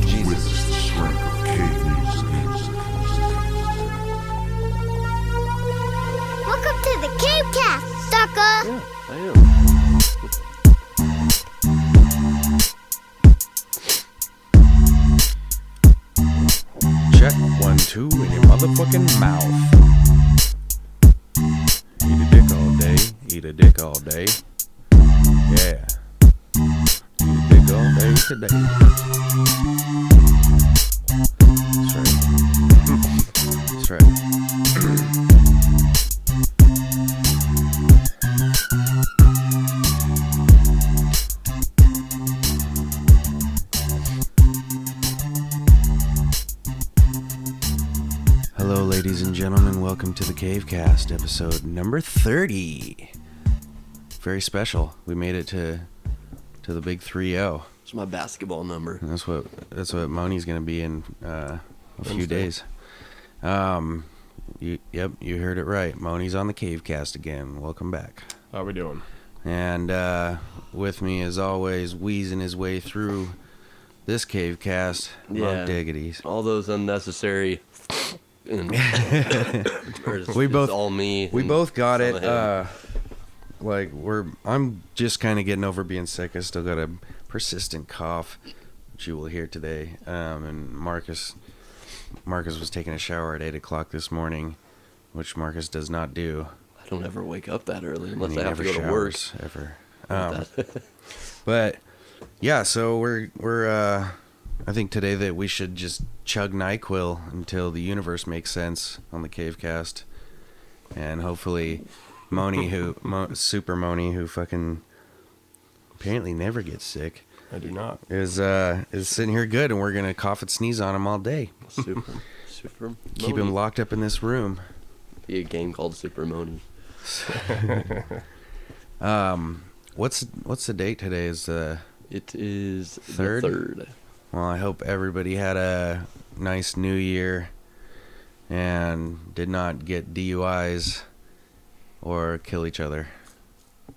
Jesus. Welcome to the CaveCast, sucker! Yeah, I am. Check 1, 2 in your motherfucking mouth. Eat a dick all day. Eat a dick all day. Yeah. Eat a dick all day today. That's right. That's right. Hello, ladies and gentlemen. Welcome to the CaveCast, episode number 30. Very special. We made it to the big 3-0. It's my basketball number. That's what Moni's gonna be in a few days. You heard it right. Moni's on the CaveCast again. Welcome back. How we doing? And with me, as always, wheezing his way through this CaveCast, Monk Diggities. All those unnecessary. We both all me. We both got it. I'm just kind of getting over being sick. I still got a persistent cough, which you will hear today. And Marcus was taking a shower at 8 o'clock this morning, which Marcus does not do. I don't ever wake up that early unless And I have to go to work. Ever. But yeah, so we're I think today that we should just chug NyQuil until the universe makes sense on the CaveCast, and hopefully Super Moni, who fucking apparently never gets sick, I do not. is sitting here good, and we're gonna cough and sneeze on him all day. Super. Keep him locked up in this room. Be a game called Super Moni. What's the date today? It is Third? the 3rd. Well, I hope everybody had a nice New Year and did not get DUIs or kill each other.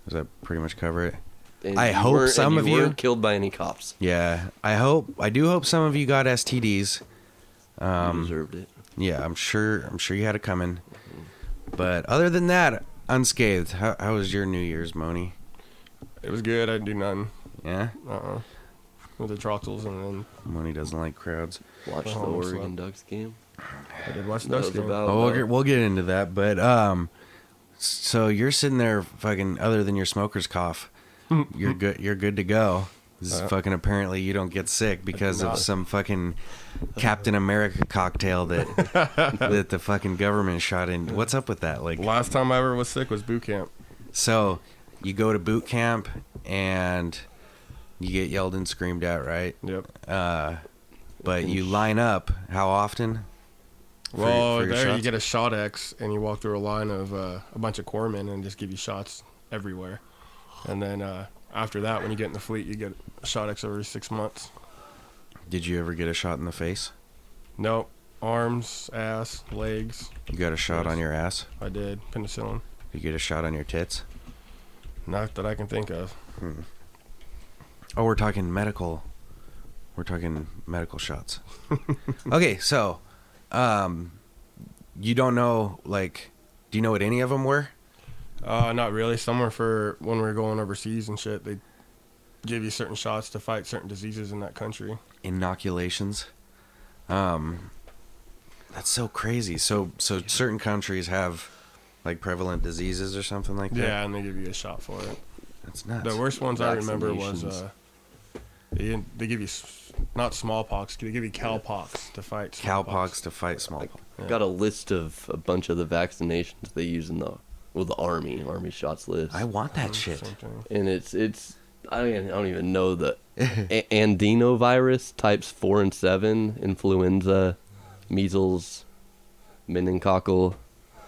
Does that pretty much cover it? And I hope some of you weren't killed by any cops. Yeah, I do hope some of you got STDs. You deserved it. Yeah, I'm sure you had it coming. But other than that, unscathed. How was your New Year's, Moni? It was good. I didn't do nothing. Yeah? With the Troxels, and then Moni doesn't like crowds. Watch the Oregon Ducks game. I did watch the That Ducks was game. about We'll get into that, but so you're sitting there fucking, other than your smoker's cough, you're good to go. This is fucking, apparently you don't get sick because of some fucking Captain America cocktail that the fucking government shot in. What's up with that? Like, Last time I ever was sick was boot camp. so you go to boot camp and you get yelled and screamed at, right? Yep. But you line up how often? Well, for your there you shots? get a shot X, and you walk through a line of a bunch of corpsmen and just give you shots everywhere. And then after that, when you get in the fleet, you get a shot X every 6 months. Did you ever get a shot in the face? Nope. Arms, ass, legs. You got a shot on your ass? I did. Penicillin. You get a shot on your tits? Not that I can think of. Oh, we're talking medical shots. Okay, so, you don't know, like, do you know what any of them were? Not really. Some were for when we were going overseas and shit. They give you certain shots to fight certain diseases in that country. Inoculations. That's so crazy. So certain countries have, like, prevalent diseases or something like that? Yeah, and they give you a shot for it. That's nuts. The worst ones I remember was Vaccinations. they give you not smallpox. They give you cowpox to fight smallpox. Cowpox to fight smallpox. I've got a list of a bunch of the vaccinations they use in the Army shots list. I want that shit. Same thing. And it's I don't even know the adenovirus types 4 and 7, influenza, measles, meningococcal,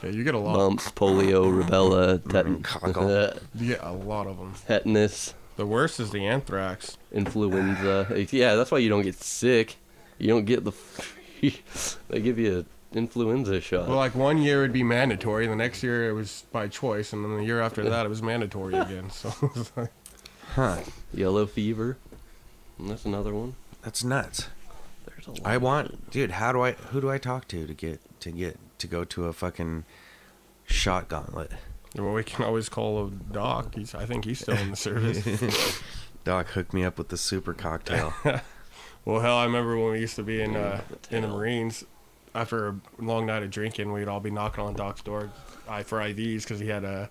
Yeah, you get a lot. mumps, polio, rubella, Meningococcal. You get a lot of them. tetanus, The worst is the anthrax. influenza. Yeah, that's why you don't get sick. You don't get the. They give you an influenza shot. Well, like 1 year it'd be mandatory, the next year it was by choice, and then the year after that it was mandatory again. So it's like, Huh. Yellow fever. And that's another one. That's nuts. There's a lot. I want, dude. Who do I talk to to go to a fucking shot gauntlet? Well, we can always call Doc. I think he's still in the service. Doc hooked me up with the super cocktail. Well, hell, I remember when we used to be in the Marines. After a long night of drinking, we'd all be knocking on Doc's door for IVs because he had a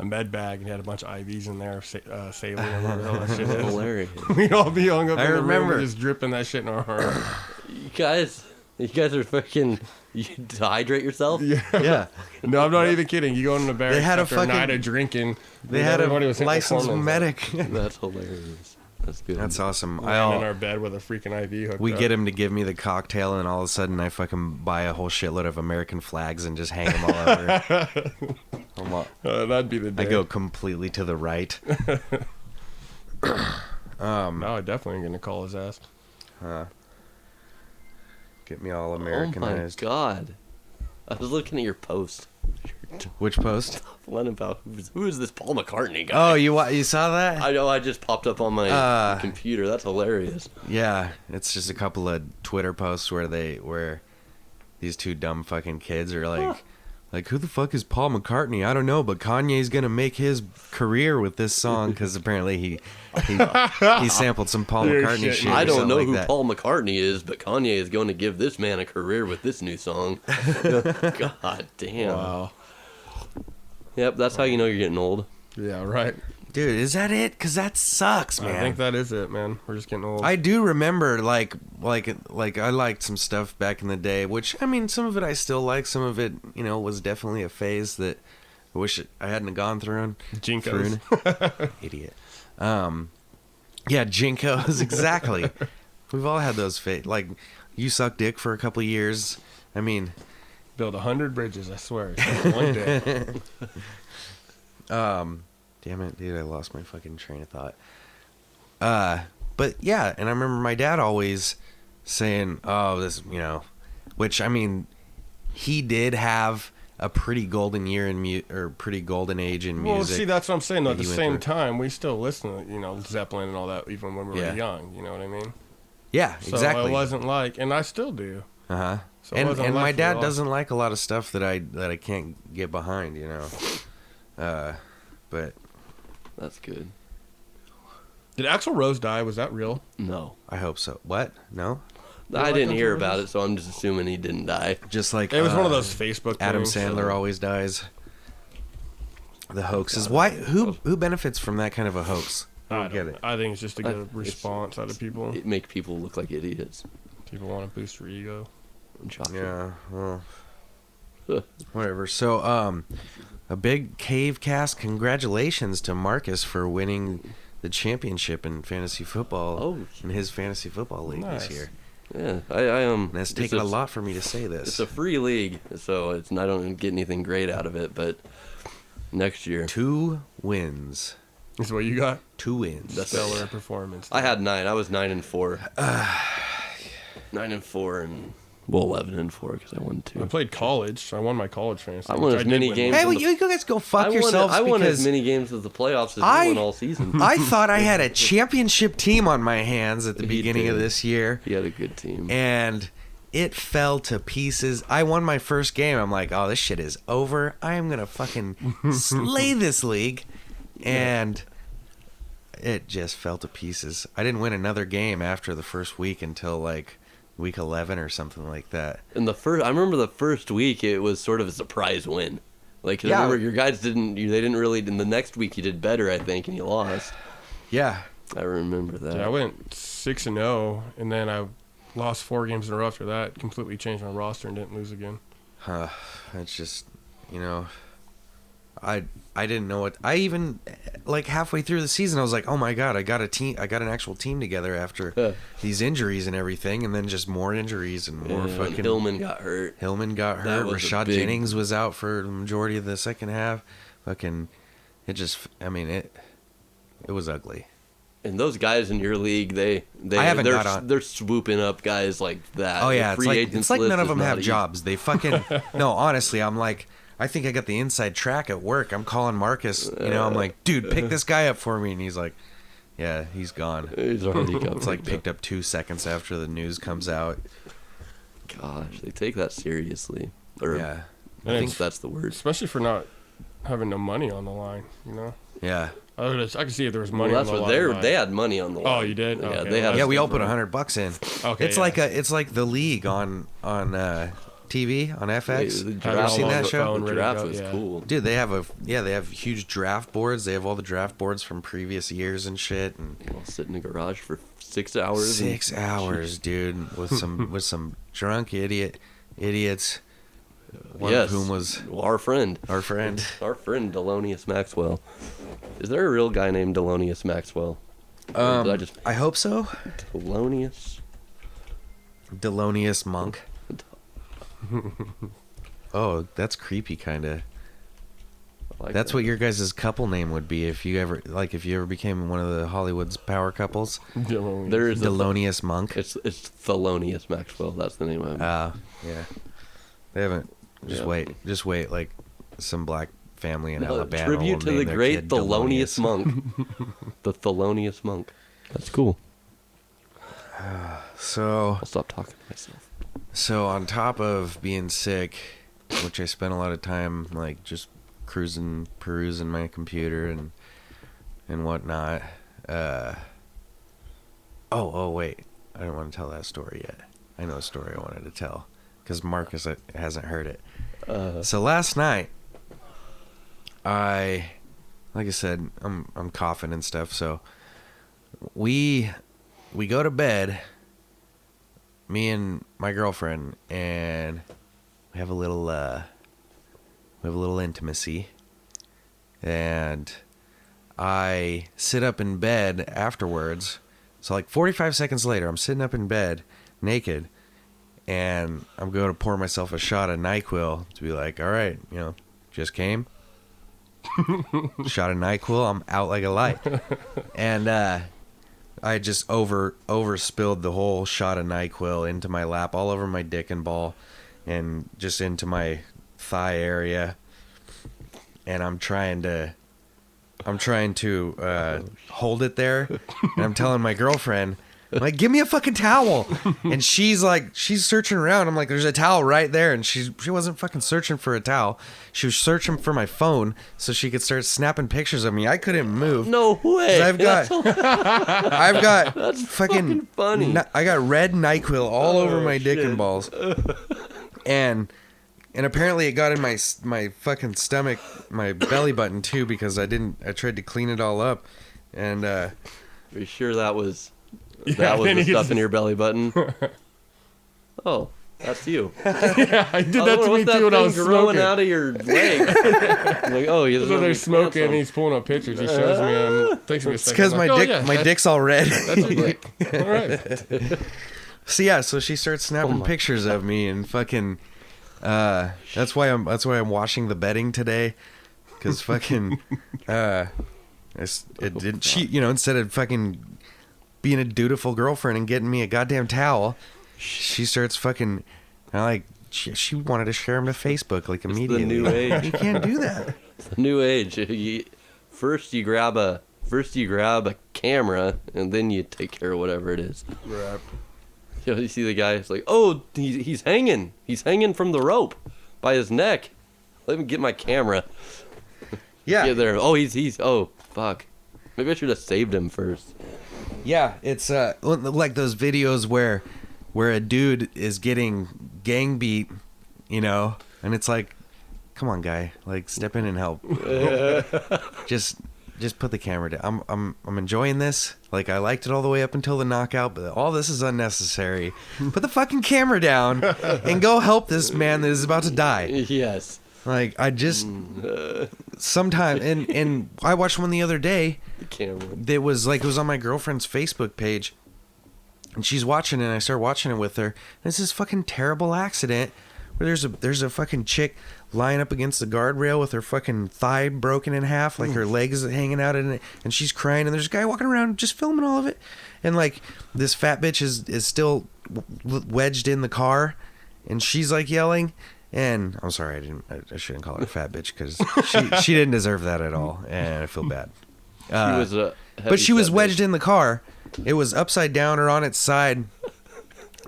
med bag and he had a bunch of IVs in there, saline or whatever the hell that shit is. Hilarious. We'd all be hung up I in the remember. room just dripping that shit in our arm. You guys are fucking. You dehydrate yourself? Yeah. No, I'm not even kidding. You go in the barracks after a night of drinking. They had a everybody was hitting licensed hormones. medic. That's hilarious. That's good. That's awesome. Lying in our bed with a freaking IV hooked We up. get him to give me the cocktail, and all of a sudden I fucking buy a whole shitload of American flags and just hang them all over. That'd be the day. I go completely to the right. No, I definitely ain't gonna call his ass. Get me all Oh my Americanized. god! I was looking at your post. Which post? One about who is this Paul McCartney guy? Oh, you saw that? I know. I just popped up on my computer. That's hilarious. Yeah, it's just a couple of Twitter posts where these two dumb fucking kids are like, who the fuck is Paul McCartney? I don't know, but Kanye's gonna make his career with this song because apparently he sampled some Paul You're McCartney shitting shit. me. I or don't something know like who that. Paul McCartney is, but Kanye is going to give this man a career with this new song. God damn. Wow. Yep, that's how you know you're getting old. Yeah, right. Dude, is that it? Because that sucks, man. I think that is it, man. We're just getting old. I do remember, like I liked some stuff back in the day, which, I mean, some of it I still like. Some of it, was definitely a phase that I wish I hadn't gone through. Jinkos. Idiot. Yeah, Jinkos, exactly. We've all had those like, you suck dick for a couple of years. I mean... Build 100 bridges, I swear. One day. Damn it, dude, I lost my fucking train of thought. But yeah, and I remember my dad always saying, oh, this, which, I mean, he did have a pretty golden year or pretty golden age in music. Well, see, that's what I'm saying. Though, at the he went same through. time, we still listen to, Zeppelin and all that, even when we were Yeah. young. You know what I mean? Yeah, So exactly. it wasn't like, and I still do. Uh-huh. So it wasn't and like my for dad all. doesn't like a lot of stuff that I can't get behind, but That's good. Did Axl Rose die? Was that real? No. I hope so. What? No? I like didn't Guns hear N' about Roses? it, so I'm just assuming he didn't die. Just like It was one of those Facebook Adam things. Sandler always dies. The hoaxes. Why? Who benefits from that kind of a hoax? I I don't get it. I think it's just to get a It's- response out of people. It make people look like idiots. People want to boost their ego. And shock Yeah. Well, Huh. whatever. So, a big CaveCast congratulations to Marcus for winning the championship in fantasy football. Oh. In his fantasy football league Nice. this year. Yeah, I am. And it's taken a lot for me to say this. It's a free league, so I don't get anything great out of it. But next year, 2 wins. Is what you got? 2 wins. Stellar performance. I had 9. I was 9-4. 9-4 and 11-4 because I won 2. I played college. So I won my college fantasy. I won which as did many win. games. Hey, in well, the- you guys go fuck I yourselves won as because many games as the playoffs as I- you won all season. I thought I had a championship team on my hands at the He beginning of did. this year. He had a good team. And it fell to pieces. I won my first game. I'm like, oh, this shit is over. I am going to fucking slay this league. And it just fell to pieces. I didn't win another game after the first week until like week 11 or something like that. And I remember the first week it was sort of a surprise win. Like, 'cause I Yeah. remember your guys they didn't really. In the next week you did better, I think, and you lost. Yeah. I remember that. Yeah, I went 6-0, and then I lost 4 games in a row after that. Completely changed my roster and didn't lose again. It's just, I didn't know what I even like halfway through the season I was like, oh my god, I got an actual team together after these injuries and everything, and then just more injuries and more Yeah, fucking and Hillman got hurt. Hillman got That hurt. was a Rashad big- Jennings was out for the majority of the second half. Fucking, it was ugly. And those guys in your league, I haven't they're, got on- they're swooping up guys like that. Oh yeah, The free agents it's like list none of is them not have easy. jobs. They fucking no. Honestly, I'm like, I think I got the inside track at work. I'm calling Marcus. I'm like, dude, pick this guy up for me, and he's like, Yeah, he's gone. He's already got It's like picked up 2 seconds after the news comes out. Gosh, they take that seriously. Or, Yeah. I think that's the word. Especially for not having no money on the line, you know? Yeah. I can see if there was money Well, on that's the what line. they had money on the line. Oh, you did? Yeah, Okay, they had. well, Yeah, we all different. put $100 in. Okay, It's like the league on TV on FX. The Have you draft, seen that the show? phone. the ready to draft go, was yeah. cool. Dude, they have huge draft boards. They have all the draft boards from previous years and shit. And I'll sit in the garage for 6 hours. 6 hours, dude, with some drunk idiots. One Yes. of whom was Well, our friend. our friend. Our friend Delonius Maxwell. Is there a real guy named Delonius Maxwell? Or did I just I hope so. Delonius? Delonius Monk. Oh, that's creepy, kind of. Like That's that. what your guys' couple name would be if you ever became one of the Hollywood's power couples. There is Delonius Monk. It's Thelonious Maxwell. That's the name of him. Yeah. They haven't. Just Yeah. wait. Like some black family in Alabama. Tribute will to name the their great kid Thelonious Monk. The Thelonious Monk. That's cool. So I'll stop talking to myself. on top of being sick, which I spent a lot of time like just perusing my computer and whatnot. Oh wait, I don't want to tell that story yet. I know a story I wanted to tell because Marcus hasn't heard it. So last night, like I said, I'm coughing and stuff. So we go to bed, me and my girlfriend, and we have a little intimacy, and I sit up in bed afterwards. So like 45 seconds later, I'm sitting up in bed naked, and I'm going to pour myself a shot of NyQuil to be like, all right, just came. Shot of NyQuil, I'm out like a light. And I just over spilled the whole shot of NyQuil into my lap, all over my dick and ball, and just into my thigh area. And I'm trying to hold it there, and I'm telling my girlfriend, I'm like, give me a fucking towel. And she's searching around. I'm like, there's a towel right there. And she wasn't fucking searching for a towel. She was searching for my phone so she could start snapping pictures of me. I couldn't move. No way. 'Cause I've got That's fucking funny. I got red NyQuil all over my dick shit. and balls. And apparently it got in my fucking stomach, my belly button too, because I tried to clean it all up. And Are you sure that was Yeah, the then stuff he's- in your belly button? Oh, that's you. Yeah, I did that to me What's too when I was growing smoking. out of your leg? I'm like, oh, you're So they're smoking and he's pulling up pictures. He shows me and takes me a it's second. because I'm my like, dick oh, yeah, my that- dick's all red. That's your dick. All right. So she starts snapping pictures of me and fucking. That's why I'm washing the bedding today, because fucking. It didn't. She instead of fucking being a dutiful girlfriend and getting me a goddamn towel, she starts fucking. She wanted to share him to Facebook like immediately. the new age. You can't do that. It's the new age. First you grab a camera and then you take care of whatever it is. Right. You see the guy. It's like, oh, he's hanging. He's hanging from the rope by his neck. Let me get my camera. Yeah. Get there. Oh, he's. Oh, fuck. Maybe I should have saved him first. Yeah, it's like those videos where a dude is getting gang beat, and it's like, come on, guy, like step in and help. Just put the camera down. I'm enjoying this. Like I liked it all the way up until the knockout, but all this is unnecessary. Put the fucking camera down and go help this man that is about to die. Yes. Like I just sometimes and I watched one the other day. The camera. It was on my girlfriend's Facebook page, and she's watching it, and I start watching it with her. And it's this fucking terrible accident where there's a fucking chick lying up against the guardrail with her fucking thigh broken in half, like her legs hanging out in it, and she's crying, and there's a guy walking around just filming all of it, and like this fat bitch is still wedged in the car, and she's like yelling. And I'm sorry, I shouldn't call her a fat bitch because she didn't deserve that at all, and I feel bad. But she was heavy-set wedged bitch. in the car. It was upside down or on its side.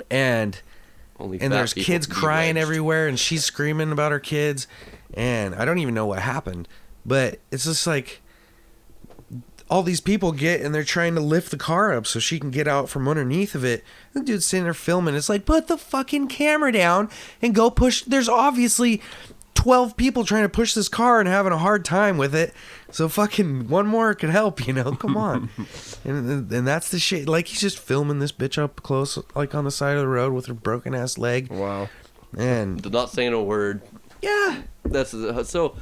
And Only fat there's people kids can be crying wedged. everywhere, and she's screaming about her kids. And I don't even know what happened. But it's just like all these people get and they're trying to lift the car up so she can get out from underneath of it. The dude's sitting there filming. It's like, put the fucking camera down and go push. There's obviously 12 people trying to push this car and having a hard time with it. So fucking one more could help, you know? Come on. and that's the shit. Like, he's just filming this bitch up close, like on the side of the road with her broken ass leg. Wow. And Not saying a word. yeah. That's so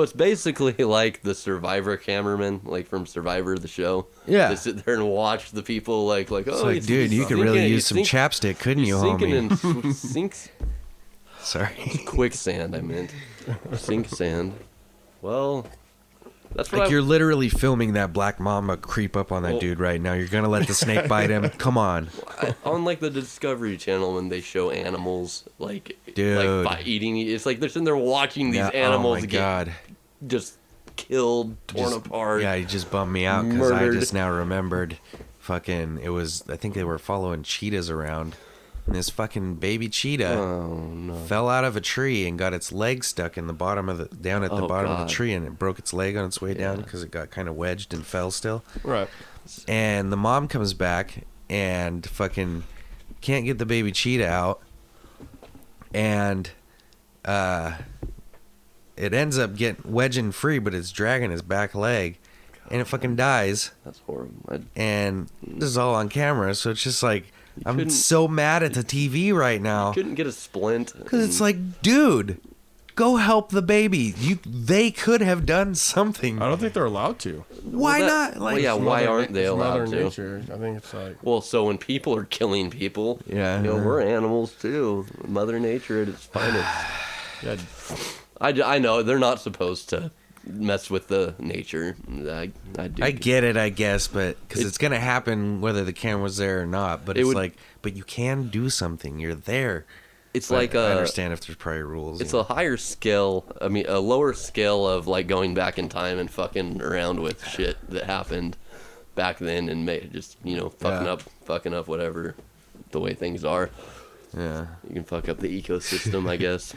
it's basically like the Survivor cameraman, like from Survivor the show. Yeah. They sit there and watch the people like It's oh, like, dude, you could really use some chapstick, couldn't you, sinking homie? in sinks Sorry. quicksand. I meant sink sand. Well, that's what Like, I, you're literally filming that black mamba creep up on that Well- dude right now. You're gonna let the snake bite him? Come on. on like the Discovery Channel when they show animals like Dude. eating. It's like they're sitting there watching these Yeah, animals oh my get God. just killed, torn Just- apart. Yeah, you just bummed me out because I Murdered. just now remembered. Fucking, it was. I think they were following cheetahs around, and this fucking baby cheetah Oh no! fell out of a tree and got its leg stuck in the bottom of the down at the Oh, bottom of God. the tree, and it broke its leg on its way down Yeah. because it got kind of wedged and fell still. Right. And the mom comes back and fucking can't get the baby cheetah out, and it ends up getting wedging free, but it's dragging his back leg, and it fucking dies. That's horrible. And this is all on camera, so it's just like I'm couldn't- so mad at the TV right now Couldn't get a splint. because it's like, dude, go help the baby. They could have done something. I don't think they're allowed to. Why Well, not? well, Like, yeah, why Mother- aren't they it's allowed Mother to? Nature. I think it's like Well, so when people are killing people, Yeah. you know, we're animals too. Mother Nature at its finest. yeah, I know they're not supposed to mess with the nature. I do. I get it, I guess, but because it's gonna happen whether the camera's there or not. But It it's would- like, but you can do something. You're there. It's But like I a. understand if there's probably rules. It's you a know. higher scale. I mean, a lower scale of like going back in time and fucking around with shit that happened back then and just fucking up whatever the way things are. Yeah. You can fuck up the ecosystem, I guess.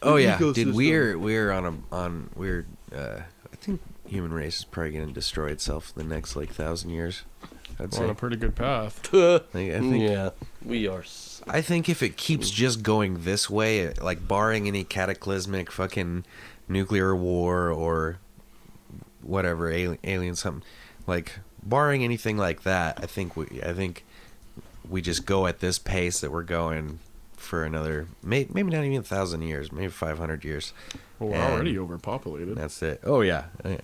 Oh yeah, dude. ecosystem. We're I think human race is probably gonna destroy itself in the next like 1,000 years. I'd we're on say. a pretty good path. I think. Yeah, we are. I think if it keeps just going this way, like barring any cataclysmic fucking nuclear war or whatever alien something, like barring anything like that, I think we just go at this pace that we're going for another maybe not even 1,000 years, maybe 500 years. Well, we're And already overpopulated. That's it. Oh yeah. I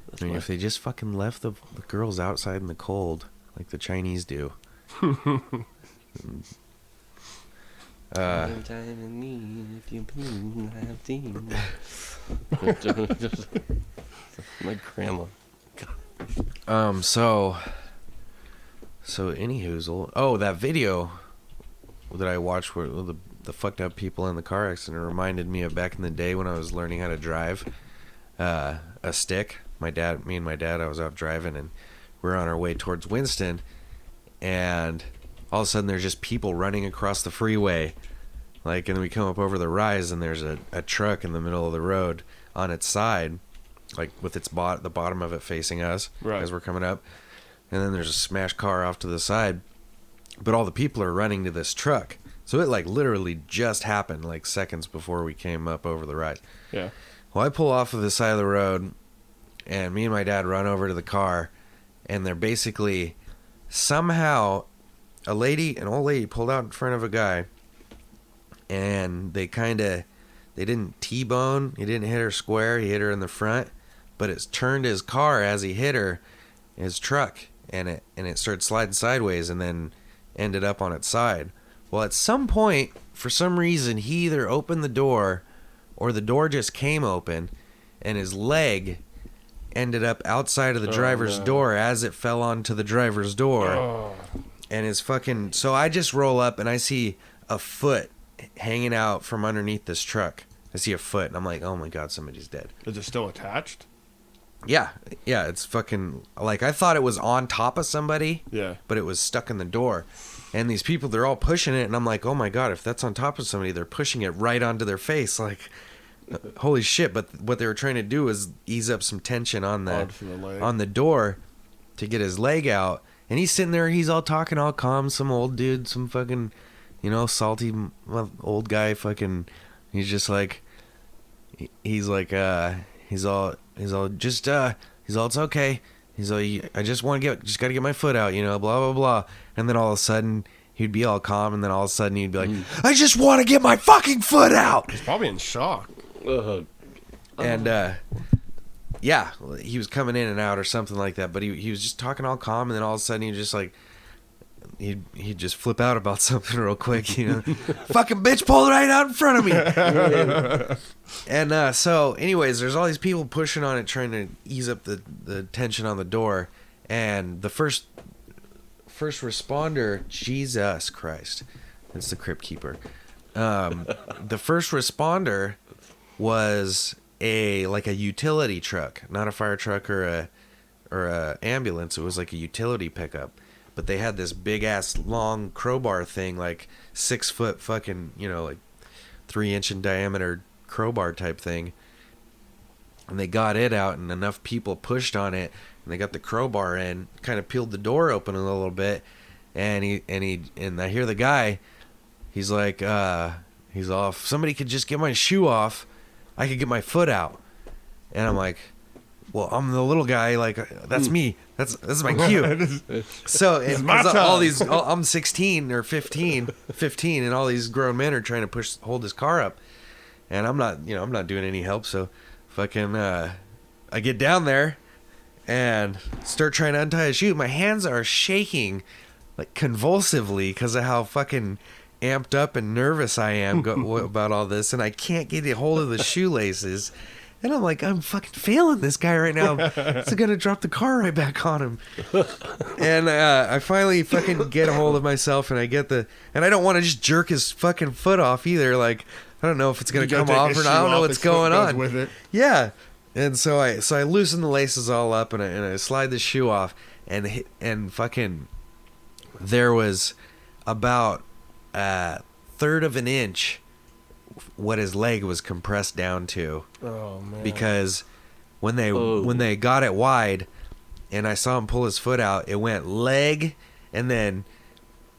That's mean, why- if they just fucking left the girls outside in the cold like the Chinese do. My grandma. So anywho's, oh, that video that I watched where the fucked up people in the car accident reminded me of back in the day when I was learning how to drive a stick. Me and my dad, I was out driving and we're on our way towards Winston, and all of a sudden there's just people running across the freeway, like, and then we come up over the rise and there's a truck in the middle of the road on its side, like with the bottom of it facing us Right. as we're coming up, and then there's a smashed car off to the side, but all the people are running to this truck. So it like literally just happened like seconds before we came up over the rise. Yeah. Well, I pull off of the side of the road, and me and my dad run over to the car, and they're basically somehow an old lady pulled out in front of a guy, and they didn't T-bone. He didn't hit her square. He hit her in the front, but it turned his car as he hit her, his truck, and it started sliding sideways and then ended up on its side. Well, at some point, for some reason, he either opened the door or the door just came open, and his leg ended up outside of the driver's no. door as it fell onto the driver's door. Oh, And his fucking... So I just roll up, and I see a foot hanging out from underneath this truck. I see a foot, and I'm like, oh my God, somebody's dead. is it still attached? Yeah, it's fucking like I thought it was on top of somebody. Yeah. But it was stuck in the door. And these people, they're all pushing it, and I'm like, oh my god, if that's on top of somebody, they're pushing it right onto their face, like, holy shit! But what they were trying to do is ease up some tension on the door to get his leg out. And he's sitting there, he's all talking all calm, some old dude, some fucking, salty old guy, fucking. He's just like, it's okay. He's like, I just gotta get my foot out, blah, blah, blah. And then all of a sudden, he'd be all calm, and then all of a sudden, he'd be like, I just want to get my fucking foot out! He's probably in shock. And, yeah, he was coming in and out or something like that, but he was just talking all calm, and then all of a sudden, he just like, he'd just flip out about something real quick, Fucking bitch pulled right out in front of me! And so, anyways, there's all these people pushing on it, trying to ease up the tension on the door. And the first responder, Jesus Christ, it's the Crypt Keeper. The first responder was a utility truck, not a fire truck or a ambulance. It was like a utility pickup. But they had this big ass long crowbar thing, like 6 foot fucking, like 3-inch in diameter crowbar type thing. And they got it out, and enough people pushed on it, and they got the crowbar in, kind of peeled the door open a little bit, and I hear the guy, he's like, he's off. Somebody could just get my shoe off, I could get my foot out. And I'm like, well, I'm the little guy, like, that's me. That's my cue. So I'm 16 or 15, and all these grown men are trying to hold his car up, and I'm not doing any help. So, fucking, I get down there and start trying to untie his shoe. My hands are shaking, like convulsively, because of how fucking amped up and nervous I am about all this, and I can't get a hold of the shoelaces. And I'm like, I'm fucking failing this guy right now. It's gonna drop the car right back on him. And I finally fucking get a hold of myself, and I don't want to just jerk his fucking foot off either. Like, I don't know if it's gonna come off or not. I don't know what's going on. With it. Yeah. And so I loosen the laces all up, and I slide the shoe off, and fucking, there was about a third of an inch what his leg was compressed down to. Oh man. Because when they got it wide and I saw him pull his foot out, it went leg and then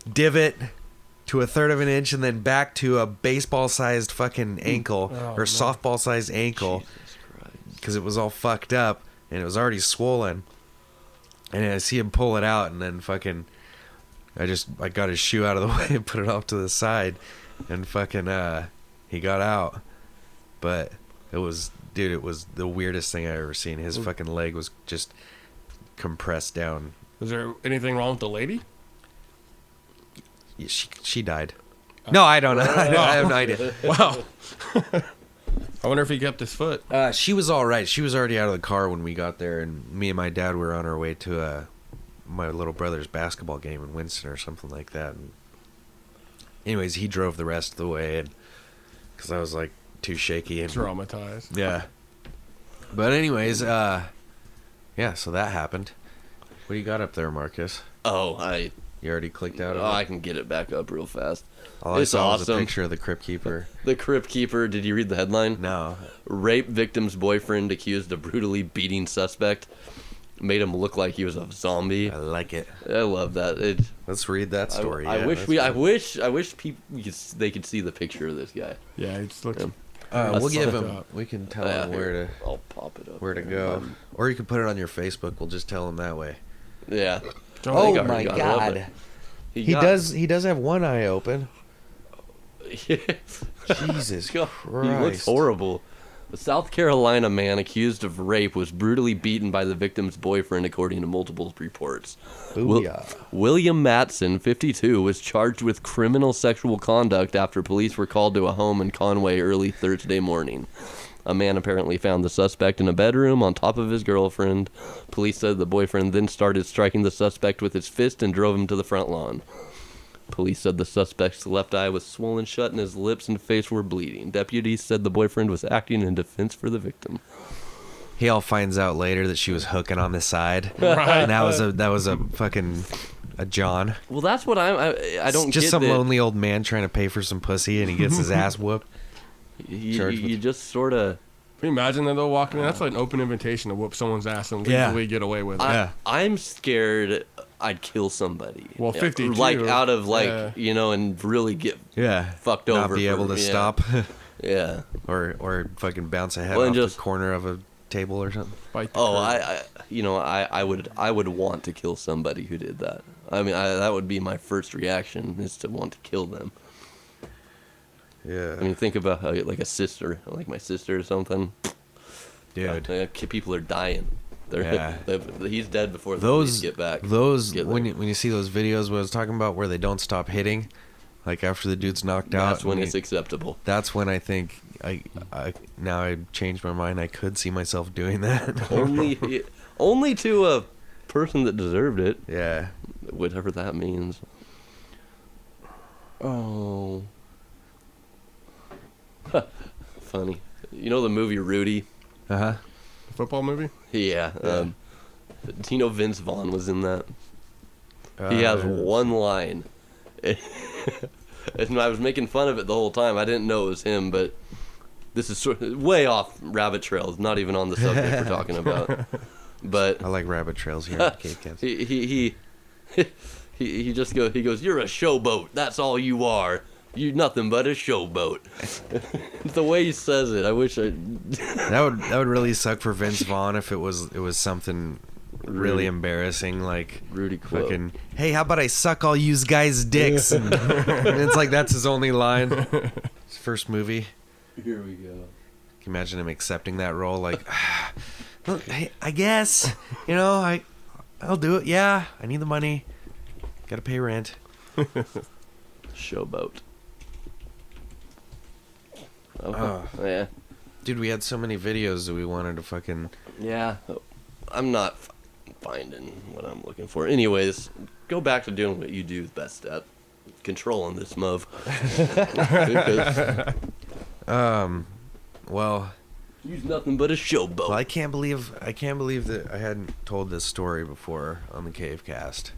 divot to a third of an inch and then back to a baseball sized fucking ankle or softball sized ankle, because it was all fucked up and it was already swollen. And I see him pull it out, and then fucking I got his shoe out of the way and put it off to the side, and fucking he got out. But it was the weirdest thing I ever seen. His fucking leg was just compressed down. Was there anything wrong with the lady? She died. No, I don't know. I have no idea. Wow. I wonder if he kept his foot. She was all right. She was already out of the car when we got there, and me and my dad were on our way to my little brother's basketball game in Winston or something like that. And anyways, he drove the rest of the way, and because I was like too shaky and traumatized. Yeah. But anyways, yeah. So that happened. What do you got up there, Marcus? You already clicked out of it? I can get it back up real fast. All I saw was a picture of the Crypt Keeper. The Crypt Keeper, did you read the headline? No. Rape victim's boyfriend accused of brutally beating suspect. Made him look like he was a zombie. I like it. I love that. Let's read that story. I wish people they could see the picture of this guy. Yeah, it's looking. We'll give him. We can tell him I'll pop it up. Where to go, or you can put it on your Facebook. We'll just tell him that way. Yeah. Oh my God. He does have one eye open. Jesus Christ. He looks horrible. The South Carolina man accused of rape was brutally beaten by the victim's boyfriend, according to multiple reports. William Matson, 52, was charged with criminal sexual conduct after police were called to a home in Conway early Thursday morning. A man apparently found the suspect in a bedroom on top of his girlfriend. Police said the boyfriend then started striking the suspect with his fist and drove him to the front lawn. Police said the suspect's left eye was swollen shut and his lips and face were bleeding. Deputies said the boyfriend was acting in defense for the victim. he all finds out later that she was hooking on the side, Right. and that was a fucking a John. Well, that's what I don't Just get some that lonely old man trying to pay for some pussy, and he gets his ass whooped. You just sort of. Can you imagine that though, walking in? That's like an open invitation to whoop someone's ass and legally get away with it. Yeah. I'm scared I'd kill somebody. Well, 52. Like out of and really get fucked over. Not be able to stop. Yeah. Or fucking bounce a head Well, off and just- the corner of a table or something. Bite the Oh, curb. I would want to kill somebody who did that. I mean, that would be my first reaction, is to want to kill them. Yeah. I mean, think about how, like a sister, like my sister or something. Dude. People are dying. Yeah. He's dead before the Those police get back. when you see those videos what I was talking about where they don't stop hitting, like after the dude's knocked out. That's when it's acceptable. That's when I think I now I changed my mind. I could see myself doing that. only to a person that deserved it. Yeah. Whatever that means. Oh. Funny. You know the movie Rudy? Uh-huh. Football movie? Yeah. Do you know Vince Vaughn was in that? He has one line. And I was making fun of it the whole time. I didn't know it was him, but this is sort of way off rabbit trails, not even on the subject we're talking about. But I like rabbit trails here at CaveCast. he just goes, "You're a showboat. That's all you are. You're nothing but a showboat." The way he says it, I wish I. That would really suck for Vince Vaughn if it was something really embarrassing, like Rudy quote. fucking, "Hey, how about I suck all yous guys' dicks?" And it's like that's his only line. His first movie. Here we go. Can you imagine him accepting that role? Like, look, hey, I guess I'll do it. Yeah, I need the money. Gotta pay rent. Showboat. Yeah. Dude, we had so many videos that we wanted to fucking. Yeah. I'm not finding what I'm looking for. Anyways, go back to doing what you do best at. Controlling this move. Well, He's nothing but a showboat. well, I can't believe that I hadn't told this story before on the CaveCast.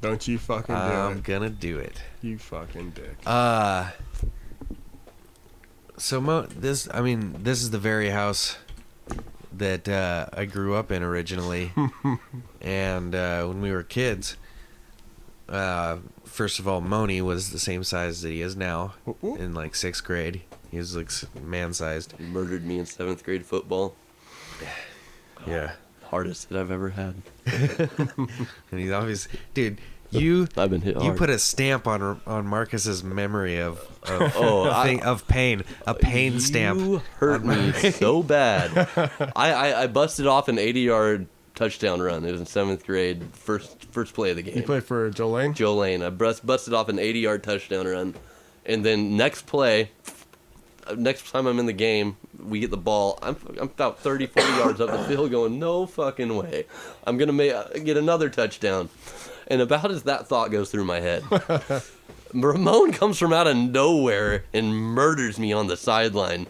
Don't you fucking do I'm it. gonna do it. You fucking dick. So this is the very house that I grew up in originally, and when we were kids, first of all, Moni was the same size that he is now in like 6th grade. He was like man-sized. He murdered me in 7th grade football. Yeah, Hardest that I've ever had. and he's obviously, dude. I've been hit hard. You put a stamp on Marcus's memory of pain, a pain stamp. You hurt me so bad. I busted off an 80-yard touchdown run. It was in 7th grade, first play of the game. You played for Joe Lane? Joe Lane. I busted off an 80-yard touchdown run, and then next time I'm in the game, we get the ball. I'm about 30, 40 yards up the field, going, no fucking way, I'm gonna get another touchdown. And about as that thought goes through my head, Ramon comes from out of nowhere and murders me on the sideline.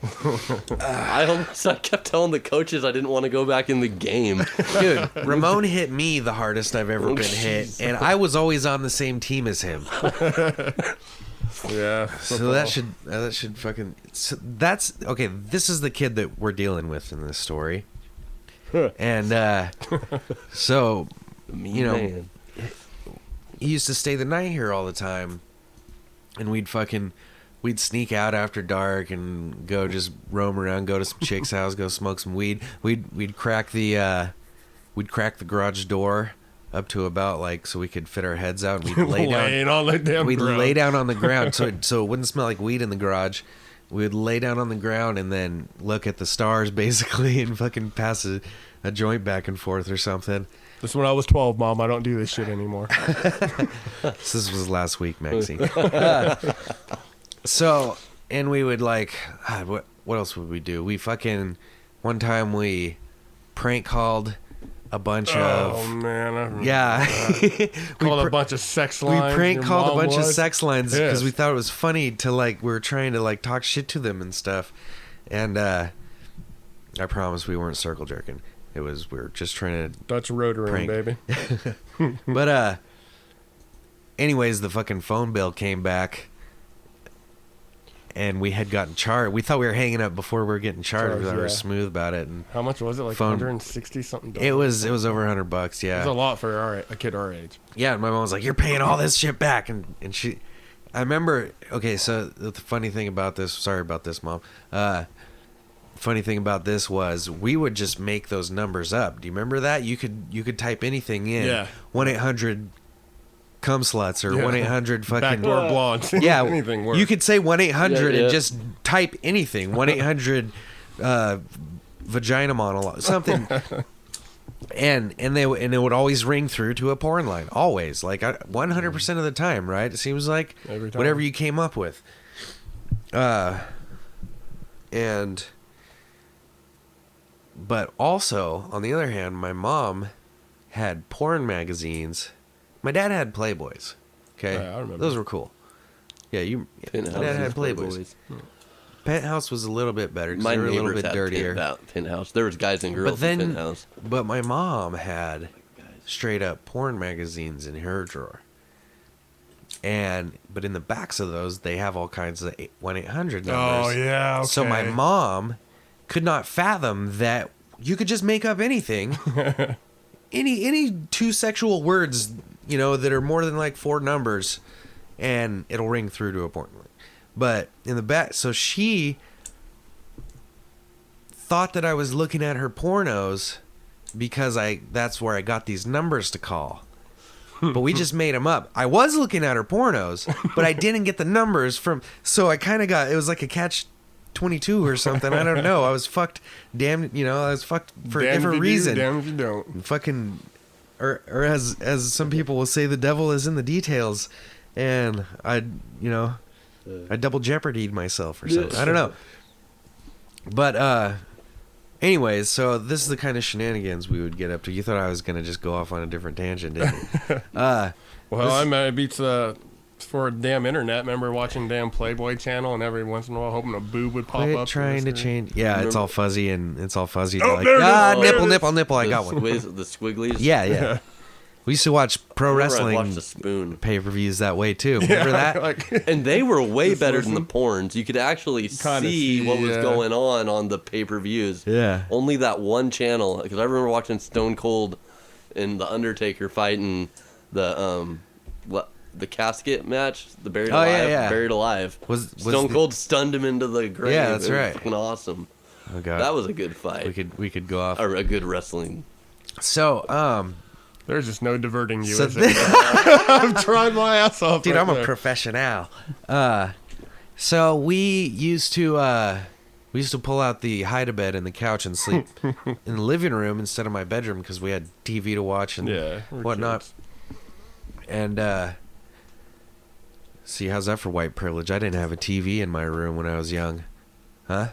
I kept telling the coaches I didn't want to go back in the game. Dude, Ramon hit me the hardest I've ever been hit, and I was always on the same team as him. Yeah. So that should fucking. So that's okay. This is the kid that we're dealing with in this story, and so Man. he used to stay the night here all the time, and we'd sneak out after dark and go just roam around, go to some chick's house, go smoke some weed. We'd crack the garage door up to about so we could fit our heads out, and we'd lay down on the damn we'd ground. lay down on the ground so it wouldn't smell like weed in the garage. We'd lay down on the ground and then look at the stars basically and fucking pass a joint back and forth or something. This is when I was 12, Mom. I don't do this shit anymore. This was last week, Maxie. So, and we would what else would we do? We one time we prank called a bunch of... Oh, man. I remember Yeah. Called a bunch of sex lines. We prank Your called a mom bunch of was? sex lines because Yes. we thought it was funny to we were trying to talk shit to them and stuff. And I promise we weren't circle jerking. We were just trying to Dutch rotoring, prank. baby. But anyways, the fucking phone bill came back, and we had gotten charged. We thought we were hanging up before we were getting charged. We were smooth about it. And how much was it? Like phone, $160 something. It was over $100. Yeah, it was a lot for a kid our age. Yeah, and my mom was like, "You're paying all this shit back," and she. I remember. Okay, so the funny thing about this. Sorry about this, Mom. Funny thing about this was we would just make those numbers up. Do you remember that? You could type anything in. Yeah. 1-800 cum sluts or 1-800 fucking backdoor blondes. Yeah. Anything works. You could say 1-800 and just type anything. 1-800 vagina monologue something. And it would always ring through to a porn line. Always. Like 100% of the time, right? It seems like every time. Whatever you came up with. But also, on the other hand, my mom had porn magazines. My dad had Playboys. Okay, I remember. Those were cool. Yeah, my dad had Playboys. Penthouse was a little bit better because they were a little bit dirtier. Penthouse. There was guys and girls in Penthouse. But my mom had straight up porn magazines in her drawer. But in the backs of those, they have all kinds of 1-800 numbers. Oh yeah. Okay. So my mom could not fathom that you could just make up anything, any two sexual words, that are more than like 4 numbers, and it'll ring through to a porn line. But in the back, so she thought that I was looking at her pornos because that's where I got these numbers to call. But we just made them up. I was looking at her pornos, but I didn't get the numbers from. So I kind of it was like a catch-22 or something. I don't know. I was fucked. Damn, I was fucked for a different reason. Damn if you don't. Fucking, or as some people will say, the devil is in the details, and I double jeopardied myself or something. I don't know. But anyways, so this is the kind of shenanigans we would get up to. You thought I was gonna just go off on a different tangent, didn't you? I beats for damn internet. Remember watching damn Playboy channel and every once in a while hoping a boob would pop up. Trying to change. Yeah, it's all fuzzy and it's all fuzzy. Oh, Nipple. I got one. The squigglies. Yeah. We used to watch pro wrestling watched the spoon pay-per-views that way too. Remember that? And they were way better than the porns. You could actually see what was going on the pay-per-views. Yeah. Only that one channel. Because I remember watching Stone Cold and the Undertaker fighting the casket match, the buried alive. Yeah. Buried alive. Was Stone Cold stunned him into the grave. Yeah, that's right. Fucking awesome. Oh god, that was a good fight. We could go off. Or a good wrestling. So there's just no diverting you. I'm trying my ass off. Dude, I'm a professional. So we used to pull out the hide-a-bed and the couch and sleep in the living room instead of my bedroom because we had TV to watch and whatnot. Kids. And see, how's that for white privilege? I didn't have a TV in my room when I was young. Huh?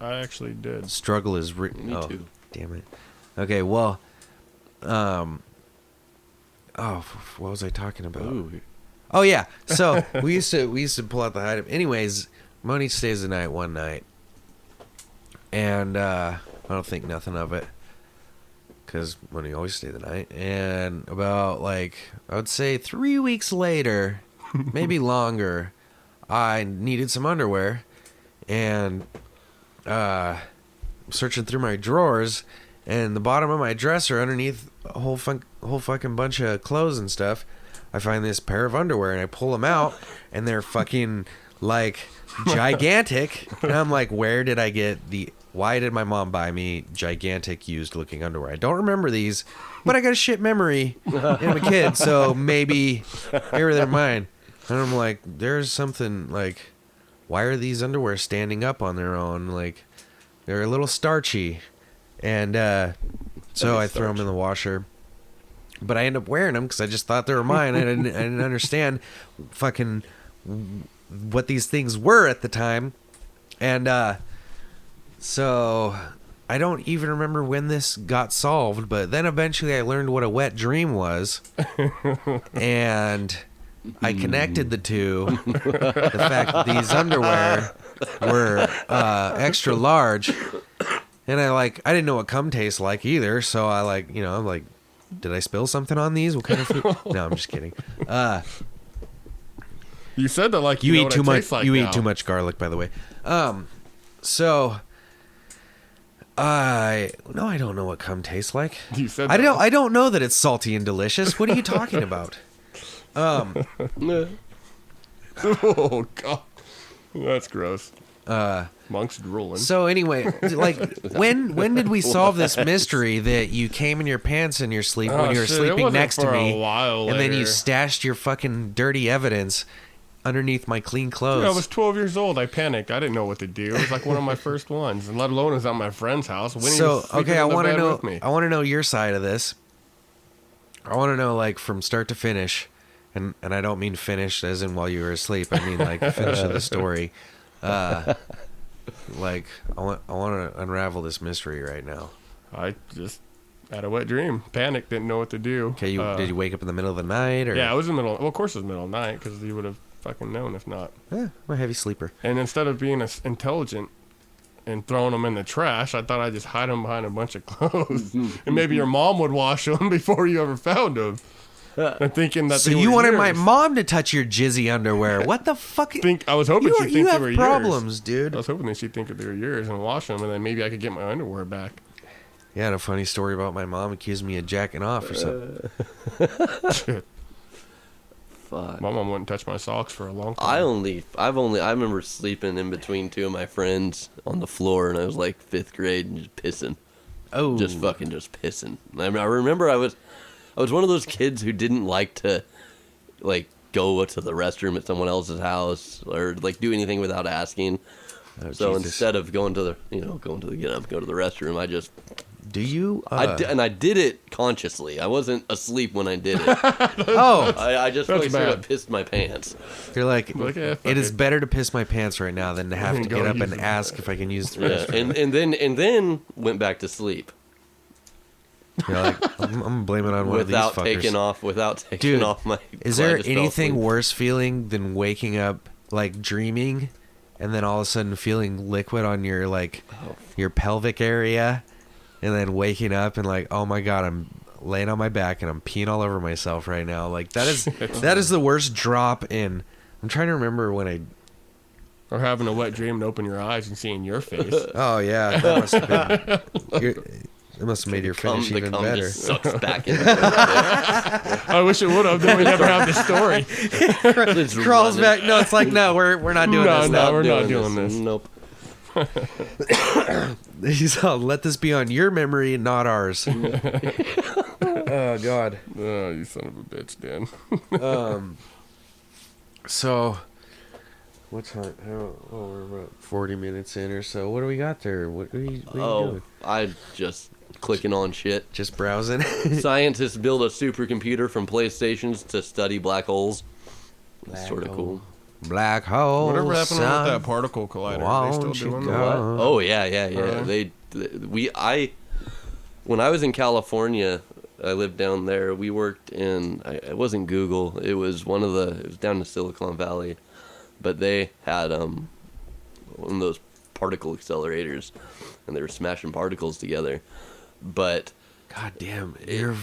I actually did. Struggle is Me too. Damn it. Okay, well, what was I talking about? Ooh. Oh yeah, so we used to pull out the hide. Anyways, Moni stays the night one night, and I don't think nothing of it, because Moni always stayed the night. And about I would say 3 weeks later, maybe longer, I needed some underwear, and searching through my drawers. And the bottom of my dresser, underneath a whole fucking bunch of clothes and stuff, I find this pair of underwear, and I pull them out, and they're fucking gigantic. And I'm like, why did my mom buy me gigantic used looking underwear? I don't remember these, but I got a shit memory. I'm a kid, so maybe they're mine. And I'm like, there's something why are these underwear standing up on their own? They're a little starchy. And so I throw them in the washer, but I end up wearing them because I just thought they were mine. I didn't understand fucking what these things were at the time, and so I don't even remember when this got solved. But then eventually I learned what a wet dream was, and I connected the two. The fact that these underwear were extra large. And I didn't know what cum tastes like either, so I'm like, did I spill something on these? What kind of food? No, I'm just kidding. You said that like you know eat what too it much. tastes like You now. eat too much garlic, by the way. So I don't know what cum tastes like. You said I that. don't know that it's salty and delicious. What are you talking about? Oh God, that's gross. Monk's drooling. So anyway, like when did we solve this mystery that you came in your pants in your sleep when you were shit, it sleeping wasn't next to for a me, while and then you later. stashed your fucking dirty evidence underneath my clean clothes? Dude, I was 12 years old. I panicked. I didn't know what to do. It was like one of my first ones, and let alone it was at my friend's house. Winnie So was sleeping okay, I in the want to bed know. with me. I want to know your side of this. I want to know like from start to finish, and I don't mean finish as in while you were asleep. I mean like finish of the story. Like I want to unravel this mystery right now. I just had a wet dream. Panicked. Didn't know what to do. Okay, did you wake up in the middle of the night or? Yeah, it was in the middle. Well, of course it was middle of the night because you would have fucking known if not. I'm a heavy sleeper. And instead of being intelligent and throwing them in the trash, I thought I'd just hide them behind a bunch of clothes, and maybe your mom would wash them before you ever found them. I'm thinking that. So they you were wanted yours. my mom to touch your jizzy underwear? What the fuck? I was hoping she'd you think they have were problems, yours. dude. I was hoping that she'd think that they were yours and wash them, and then maybe I could get my underwear back. Yeah, and a funny story about my mom accused me of jacking off or something. Fuck. My mom wouldn't touch my socks for a long time. I remember sleeping in between two of my friends on the floor, and I was like 5th grade and just pissing. Oh, Just pissing. I mean, I remember I was one of those kids who didn't like to, like, go to the restroom at someone else's house or like do anything without asking. Oh, So Jesus. instead of go to the restroom, I just Do you? I did it consciously. I wasn't asleep when I did it. Oh, I just That's like straight bad. up pissed my pants. you're like, Like, fuck it is it. better to piss my pants right now than to have to Go get up use and them. ask if I can use the Yeah, restroom. and then went back to sleep You're like, I'm blaming on one without of these fuckers. without taking Dude, off my. Is there I just fell anything asleep. worse feeling than waking up, like dreaming, and then all of a sudden feeling liquid on your your pelvic area, and then waking up and like, oh my god, I'm laying on my back and I'm peeing all over myself right now. Like that is the worst drop in. I'm trying to remember when I. Or having a wet dream and open your eyes and seeing your face. Oh yeah, that must have been. It must have made your finish The even cum better. just sucks back in. I wish it would have. Then we never have this story. It's Crawls running. back. No, it's like no, we're not doing No, this. no. we're not doing this. Nope. He's all, let this be on your memory, not ours. Oh God. Oh, you son of a bitch, Dan. So, what time? We're about 40 minutes in or so. What do we got there? What are you doing? I just clicking on shit. Just browsing. Scientists build a supercomputer from PlayStations to study black holes. That's sort of cool. Black hole. Whatever happened son. with that particle collider? Are they Won't still you doing go? that? Oh yeah. Really? When I was in California, I lived down there. We worked in. It wasn't Google. It was it was down in Silicon Valley, but they had one of those particle accelerators, and they were smashing particles together. But God damn, your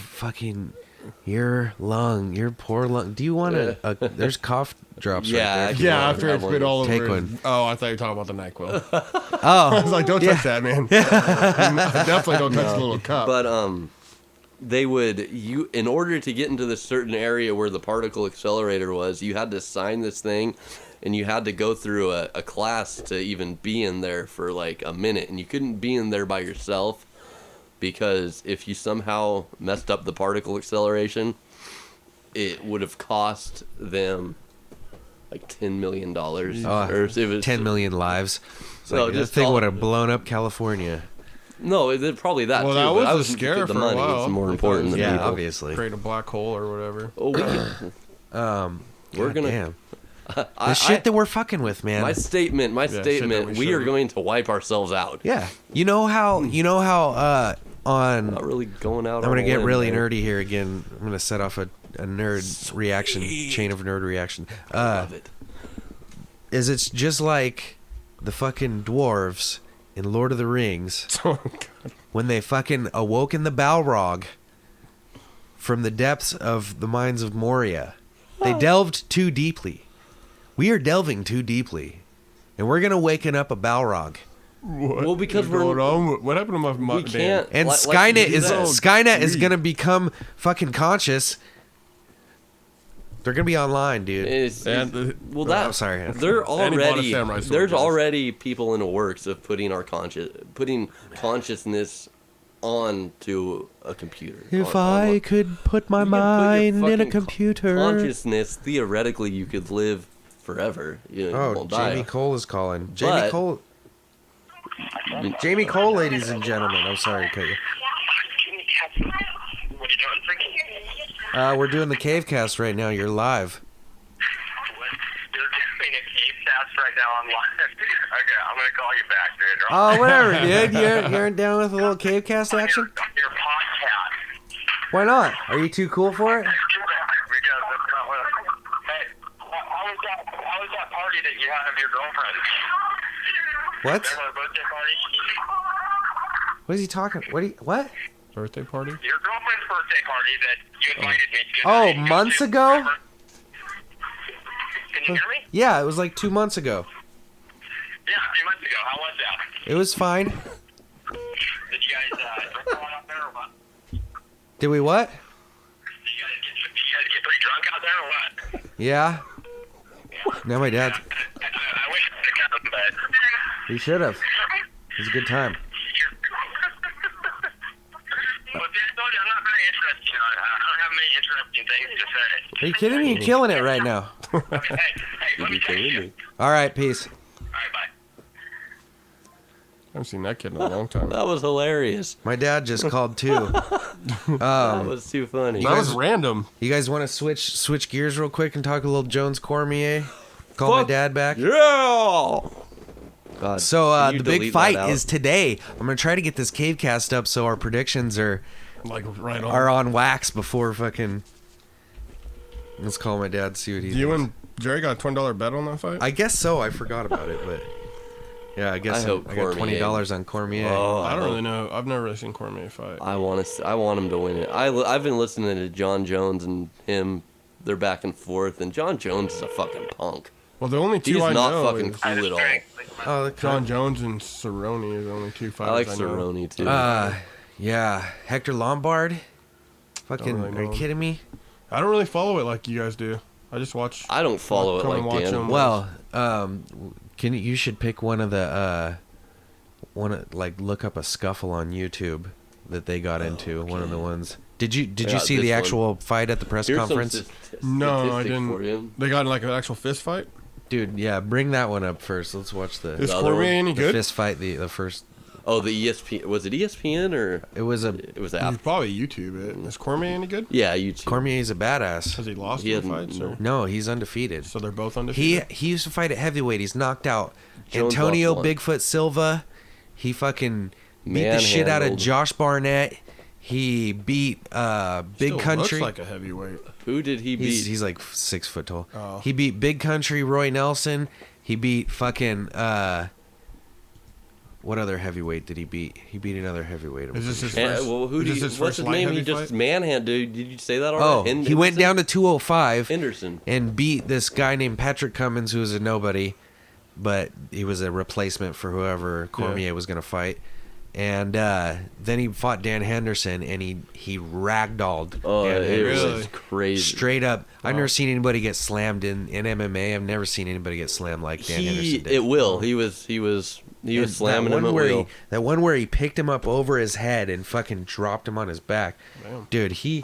poor lung. Do you want to? There's cough drops Yeah, right there. Yeah, I'll after have it's one been of all those. over. Take one. Oh, I thought you were talking about the NyQuil. Oh, I was like, don't touch that, man. Definitely don't touch the little cup. But they would in order to get into this certain area where the particle accelerator was, you had to sign this thing, and you had to go through a class to even be in there for like a minute, and you couldn't be in there by yourself because if you somehow messed up the particle acceleration, it would have cost them like $10 million. Or it was 10 million lives. It's No, like, that just thing all- would have blown up California. No, probably that Well, too. that but was I a was scare the for a money while. is more I thought important it was than Yeah, people. obviously. Create a black hole or whatever. Oh, we're gonna. Damn. The shit that we're fucking with, man. My statement. shit that we We are shouldn't. going to wipe ourselves out. Yeah. You know how on Not really going out. I'm on gonna a get limb really there. nerdy here again. I'm gonna set off a nerd reaction chain of nerd reaction. I love it. Is it's just like the fucking dwarves in Lord of the Rings Oh, God. when they fucking awoken the Balrog from the depths of the mines of Moria. They delved too deeply. We are delving too deeply. And we're going to waken up a Balrog. What Well, because is we're- going on? What happened to my We can't. And like Skynet you is said. Skynet is Sweet. going to become fucking conscious. They're going to be online, dude. Well, that I'm sorry. They're And he bought a already samurai sword, there's guys. already people in the works of putting consciousness onto a computer. Could put my You could put your mind in a fucking computer. consciousness, theoretically, you could live forever. You Oh, won't die. Jamie Cole is calling. But- Jamie Cole, ladies and gentlemen. I'm sorry to cut you. What are you doing? We're doing the CaveCast right now. You're live. You're doing a CaveCast right now online. Okay, I'm gonna call you back, dude. Oh, whatever, dude. You're down with a little CaveCast action? On your podcast. Why not? Are you too cool for it? Because that's not what. Hey, how was that party that you had of your girlfriend? What? Remember the birthday party? What is he talking? What? birthday party? Your girlfriend's birthday party that you invited me to. Oh, months ago? Can you hear me? Yeah, it was like 2 months ago. Yeah, a few months ago. How was that? It was fine. Did you guys drink a lot out there or what? Did we what? Did you guys get pretty drunk out there or what? Yeah. Now my dad. I wish I could have come, but We should have. It was a good time. Well, see, I told you I'm not very interesting. I don't have many interesting things to say. Are you kidding me? You're killing it right now. Hey, let You'd me be text kidding you. me. All right, peace. All right, bye. I haven't seen that kid in a long time. That was hilarious. My dad just called too. That was too funny. That was random. You guys want to switch gears real quick and talk a little Jones Cormier? Call my Fuck. dad back. Yeah. God, So can you the big delete fight that out? is today. I'm gonna try to get this CaveCast up so our predictions are Like right on. on wax before fucking. Let's call my dad. See what he. You thinks. and Jerry got a $20 bet on that fight? I guess so. I forgot about it, but yeah, I guess I hope I got Cormier- $20 on Cormier. Oh, I don't really know. I've never really seen Cormier fight. I want him to win it. I've been listening to John Jones and him. They're back and forth, and John Jones is a fucking punk. Well, the only two He's I not know fucking is cool at all. Oh, the John Jones and Cerrone are the only two I like fighters I know. Cerrone too. Yeah, Hector Lombard. Fucking, Don't really are you know him. kidding me? I don't really follow it like you guys do. I just watch. I don't follow Come it and like watch Dan. him. Well, you should pick one of the look up a scuffle on YouTube that they got into. One of the ones. Did you Yeah, see this the one. actual fight at the press Here's some conference? No, I statistics didn't. for you. They got in like an actual fist fight. Dude, yeah, bring that one up first. Let's watch the Is other Cormier one? any the good? fist fight. The first. Oh, the ESPN. Was it ESPN or It was a it was You app? could probably YouTube it. Is Cormier any good? Yeah, YouTube. Cormier's a badass. Has he lost He any hasn't- fights? Or? No, he's undefeated. So they're both He undefeated. he used to fight at heavyweight. He's knocked out Jones Antonio lost one. Bigfoot Silva. He fucking beat the shit out of Manhandled. Josh Barnett. He beat Big Still Country. looks like a heavyweight. Who did he beat? He's like 6 foot tall. Oh. He beat Big Country Roy Nelson. He beat fucking what other heavyweight did he beat? He beat another heavyweight. I'm Is this pretty his sure. first? Well, who is did this he, his what's first his light name? He heavy just fight? manhandled. Did you say that Oh, already? he went down to 205 Henderson. and beat this guy named Patrick Cummins, who was a nobody, but he was a replacement for whoever Cormier was going to fight. And then he fought Dan Henderson, and he ragdolled Oh, Dan it Henderson. was crazy. Straight up. I've never seen anybody get slammed in MMA. I've never seen anybody get slammed like Dan Henderson did. It will. He was And slamming that him one at where will. that one where he picked him up over his head and fucking dropped him on his back. Damn. Dude, he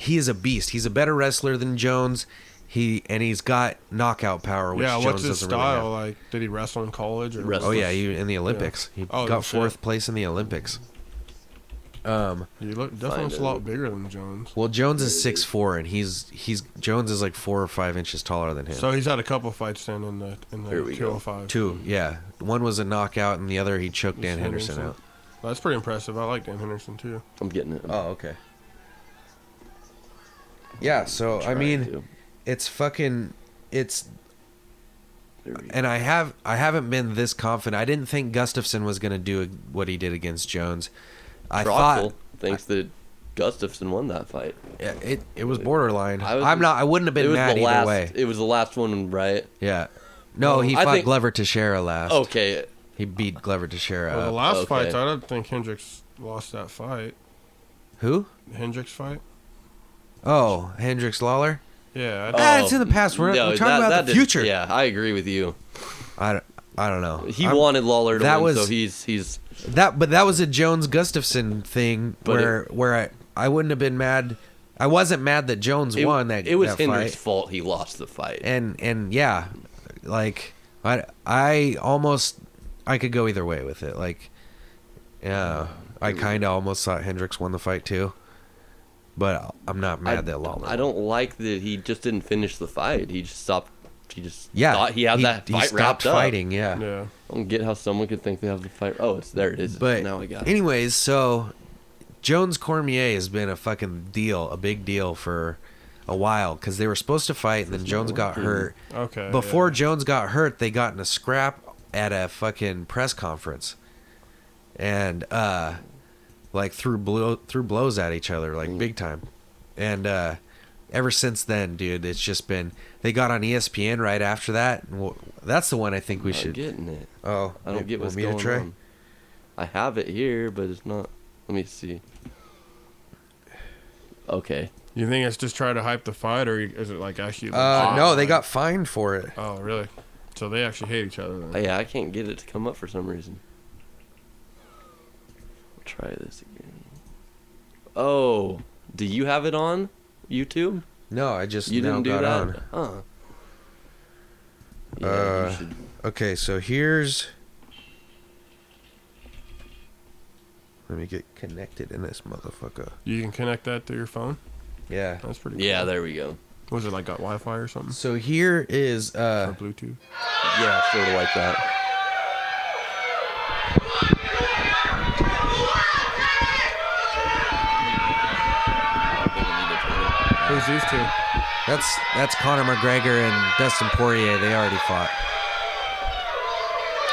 is a beast. He's a better wrestler than Jones. He's got knockout power, which Yeah, Jones what's his doesn't really style? have. Like, did he wrestle in college? Or Wrestle. Oh yeah, he in the Olympics. He Oh, got shit. 4th place in the Olympics. He definitely looks a lot bigger than Jones. Well, Jones is 6'4", and he's Jones is like 4 or 5 inches taller than him. So he's had a couple fights then in the Here we go. 205. 2, yeah. One was a knockout, and the other he choked Dan Henderson out. Well, that's pretty impressive. I like Dan Henderson too. I'm getting it. Oh, okay. Yeah, so I Trying mean, to. it's fucking, it's and I haven't been this confident. I didn't think Gustafsson was going to do what he did against Jones. I Troxel thought thinks that Gustafsson won that fight. it was borderline. I wouldn't have been mad either way. It was the last one, right? Yeah. No, he fought Glover Teixeira last. Okay. He beat Glover Teixeira. Well, the last fight, I don't think Hendricks lost that fight. Who? The Hendricks fight? Oh, Hendricks Lawler? Yeah. It's in the past. We're talking about the future. Yeah, I agree with you. I don't know. He wanted Lawler to win, so he's But that was a Jones Gustafsson thing where I wouldn't have been mad. I wasn't mad that Jones won that. It was that Hendricks' fight. fault he lost the fight. And yeah, like I could go either way with it. Like, yeah, I kind of almost thought Hendricks won the fight too. But I'm not mad that Lawler. I don't like that he just didn't finish the fight. He just stopped. He just Yeah, thought he had that fight stopped wrapped up. fighting. Yeah. Yeah. I don't get how someone could think they have the fight. Oh, there it is. But now I got it. anyways, so Jones Cormier has been a fucking deal, a big deal for a while because they were supposed to fight and then Jones got hurt. Okay. Before Jones got hurt, they got in a scrap at a fucking press conference, and like threw blows at each other like big time, and ever since then, dude, it's just been. They got on ESPN right after that. And that's the one I think we should. Getting it. Oh, I don't get what's want me going to try? on. I have it here, but it's not. Let me see. Okay. You think it's just trying to hype the fight, or is it like actually? No, they got fined for it. Oh, really? So they actually hate each other then. Yeah, I can't get it to come up for some reason. I'll try this again. Oh, do you have it on YouTube? No, I just You now didn't do got that? on. Huh. Yeah, you should. Okay, so here's. Let me get connected in this motherfucker. You can connect that to your phone. Yeah. That's pretty. Cool. Yeah, there we go. Was it like got Wi-Fi or something? So here is Or Bluetooth? Yeah, sort of like that. Who's these two? that's Conor McGregor and Dustin Poirier. They already fought.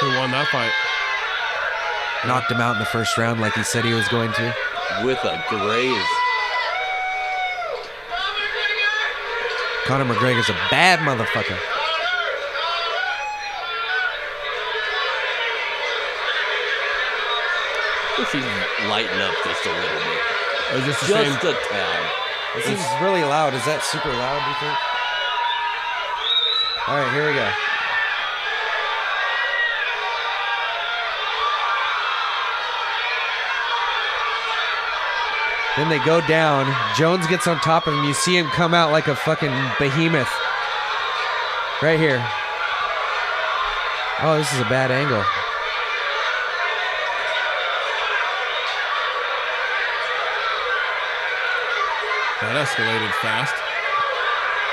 Who won that fight? Knocked him out in the first round like he said he was going to. With a graze. Conor McGregor's a bad motherfucker. She's lighten up just a little bit. Is this the Just same? a tad. This is really loud. Is that super loud, do you think? All right, here we go. Then they go down. Jones gets on top of him. You see him come out like a fucking behemoth. Right here. Oh, this is a bad angle. That escalated fast.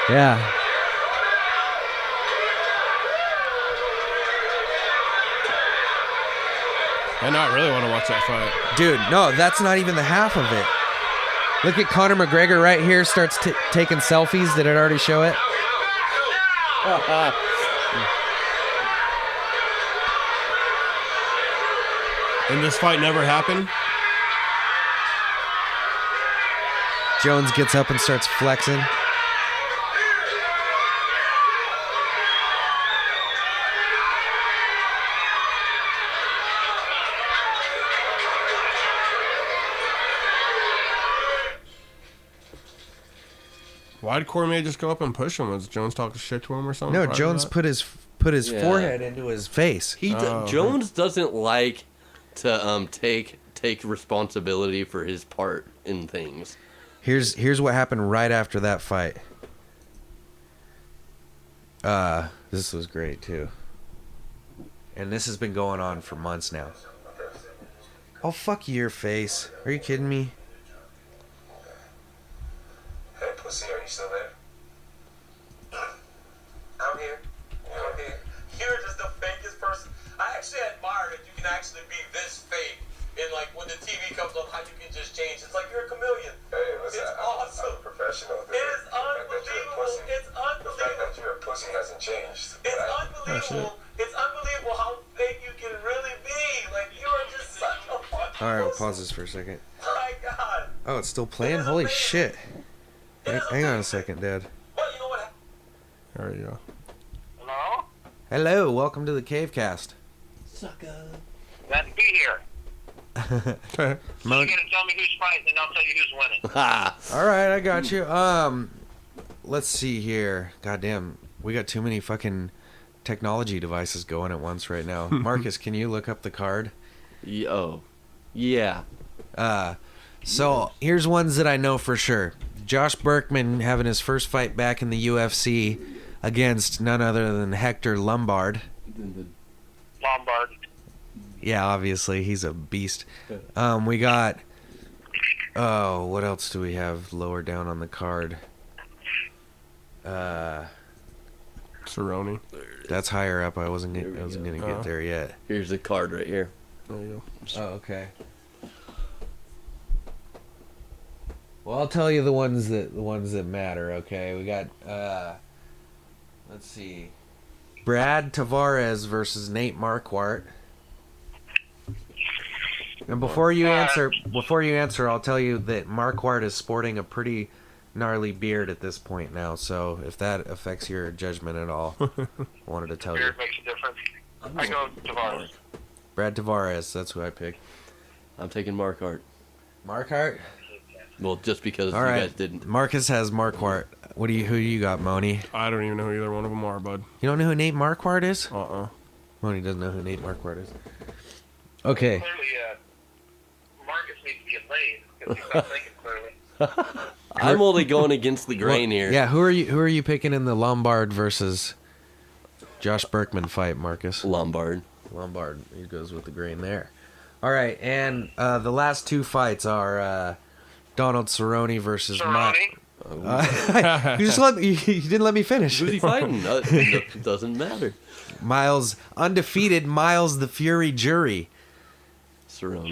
Yeah. I not really want to watch that fight. Dude, no, that's not even the half of it. Look at Conor McGregor right here, starts taking selfies. Did it already show it? And this fight never happened? Jones gets up and starts flexing. Why did Cormier just go up and push him? Was Jones talking shit to him or something? No, prior to Jones that? put his Yeah. forehead into his face. Jones doesn't like to take responsibility for his part in things. Here's what happened right after that fight. This was great too. And this has been going on for months now. Oh, fuck your face. Are you kidding me? Hey, pussy, are you still there? I'm here. I'm here. You're just the fakest person. I actually admire that you can actually be this fake. And like when the TV comes on, how you can just change. It's like you're a chameleon. Hey, listen, it's awesome. I'm a professional. Dude. It is unbelievable. It's unbelievable. The fact that you're a pussy hasn't changed. It's unbelievable. shit. It's unbelievable how fake you can really be. Like, you are just such a fucking All right, we'll pussy. pause this for a second. My God. Oh, it's still playing? Holy shit. Hang on a second, Dad. But you know what? There you go. Hello? Hello, welcome to the CaveCast. Glad to be here. You're Mon- gonna tell me who's fighting, and I'll tell you who's winning. All right, I got you. Let's see here. Goddamn, we got too many fucking technology devices going at once right now. Marcus, can you look up the card? Oh, yeah. So here's ones that I know for sure. Josh Berkman having his first fight back in the UFC against none other than Hector Lombard. Lombard. Yeah, obviously he's a beast. We got. Oh, what else do we have lower down on the card? Cerrone. That's higher up. I wasn't gonna get there yet. Here's the card right here. There you go. Oh, okay. Well, I'll tell you the ones that matter. Okay, we got. Let's see. Brad Tavares versus Nate Marquardt. And before you answer, I'll tell you that Marquardt is sporting a pretty gnarly beard at this point now. So if that affects your judgment at all, I wanted to tell you. Beard makes a difference. I go Tavares. Brad Tavares, that's who I picked. I'm taking Marquardt. Marquardt? Well, just because All you right. guys didn't. Marcus has Marquardt. Who do you got, Moni? I don't even know who either one of them are, bud. You don't know who Nate Marquardt is? Moni doesn't know who Nate Marquardt is. Okay. Clearly, Marcus needs to get laid because he's not thinking clearly. I'm only going against the grain here. Yeah, who are you picking in the Lombard versus Josh Berkman fight, Marcus? Lombard. Lombard. He goes with the grain there. All right, and the last two fights are Donald Cerrone versus Cerrone. You just you didn't let me finish. Who's he fighting? It doesn't matter. Miles, undefeated Miles the Fury Jury. Cerrone.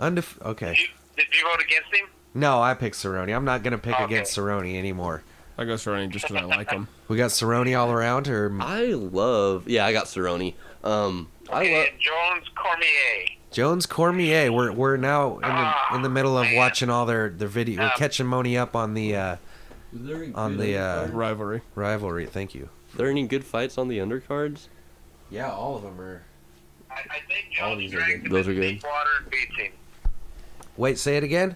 Cerrone. Okay. Did you vote against him? No, I picked Cerrone. I'm not gonna pick Okay. against Cerrone anymore. I go Cerrone just because I like him. We got Cerrone all around, or I got Cerrone. Okay, Jones Cormier. Jones Cormier. We're now in the middle of watching all their video. We're catching Moni up on the Rivalry. Thank you. Are there any good fights on the undercards? Yeah, all of them are. I think All Jones these are drags good. him Those into are good. deep water and beats him. Wait, say it again.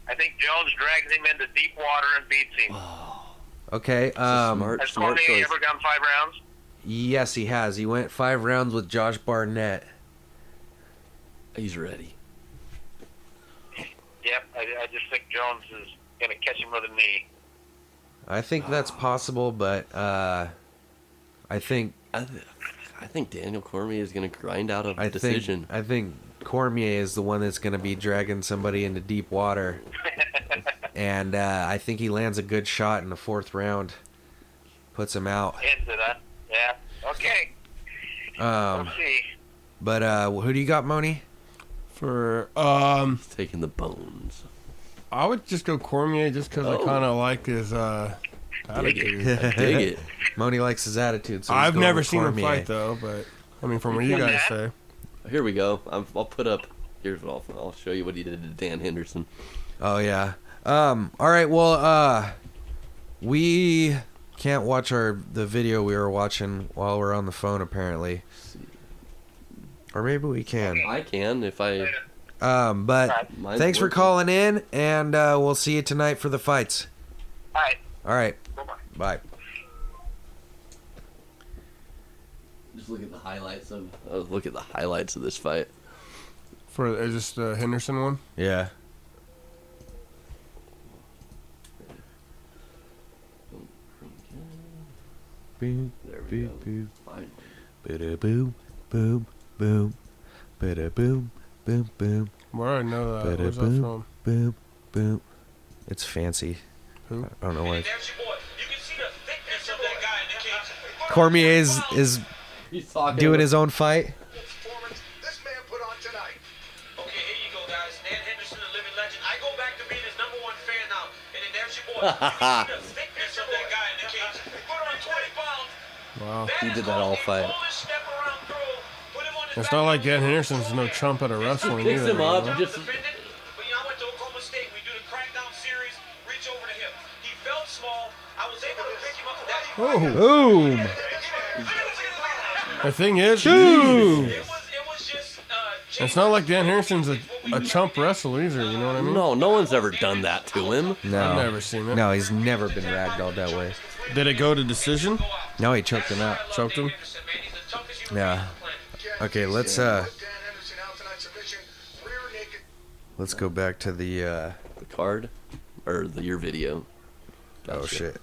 I think Jones drags him into deep water and beats him. Okay. Smart Has Cormier choice. ever gone 5 rounds? Yes, he has. He went 5 rounds with Josh Barnett. He's ready. Yep, I just think Jones is going to catch him with a knee. I think that's possible, but I think I think Daniel Cormier is going to grind out a decision. I think Cormier is the one that's going to be dragging somebody into deep water, and I think he lands a good shot in the 4th round, puts him out. Into that. Yeah. Okay. Let's see. But who do you got, Moni? For He's taking the bones. I would just go Cormier just because I kind of like his attitude. Dig it. Moni likes his attitude. So he's I've going never with seen him Cormier. fight though, but I mean, from what you guys say, Here we go. I'll put up. Here's what I'll show you what he did to Dan Henderson. Oh yeah. All right. Well, we can't watch the video we were watching while we're on the phone apparently, or maybe we can. I can if I. But Mine's thanks for working. calling in, and we'll see you tonight for the fights. All right. All right. Bye-bye. Bye. Just look at the highlights of this fight. is this the Henderson one? Yeah. Boom, There we boom, go. boom, Fine. bada boom, boom, boom, bada boom, boom, boom, Where I know that? bada Where's that boom, from? boom, boom. It's fancy. Who? I don't know why. There's your boy. You can see the thickness of that guy in the cage. Cormier is He's talking. doing his own fight. Performance this man put on tonight. Okay, here you go, guys. Dan Henderson, a living legend. I go back to being his #1 fan now. And then there's your boy. You can see the thickness of that guy in the cage. Put on 20 pounds. Wow. He did that all fight. It's not like Dan Henderson's no chump at a wrestling Picks either. him up, you know? just But I went to Oklahoma State. We do the crackdown series. Reach over to him. He felt small. I was able to pick him up. That Boom. The thing is, it was just. it's not like Dan Henderson's a chump wrestler either. You know what I mean? no one's ever done that to him. No. I've never seen it. No, he's never been ragdolled that way. Did it go to decision? No, he choked him out. Choked him? Yeah. Okay, let's let's go back to the The card, or your video. oh Gotcha. shit.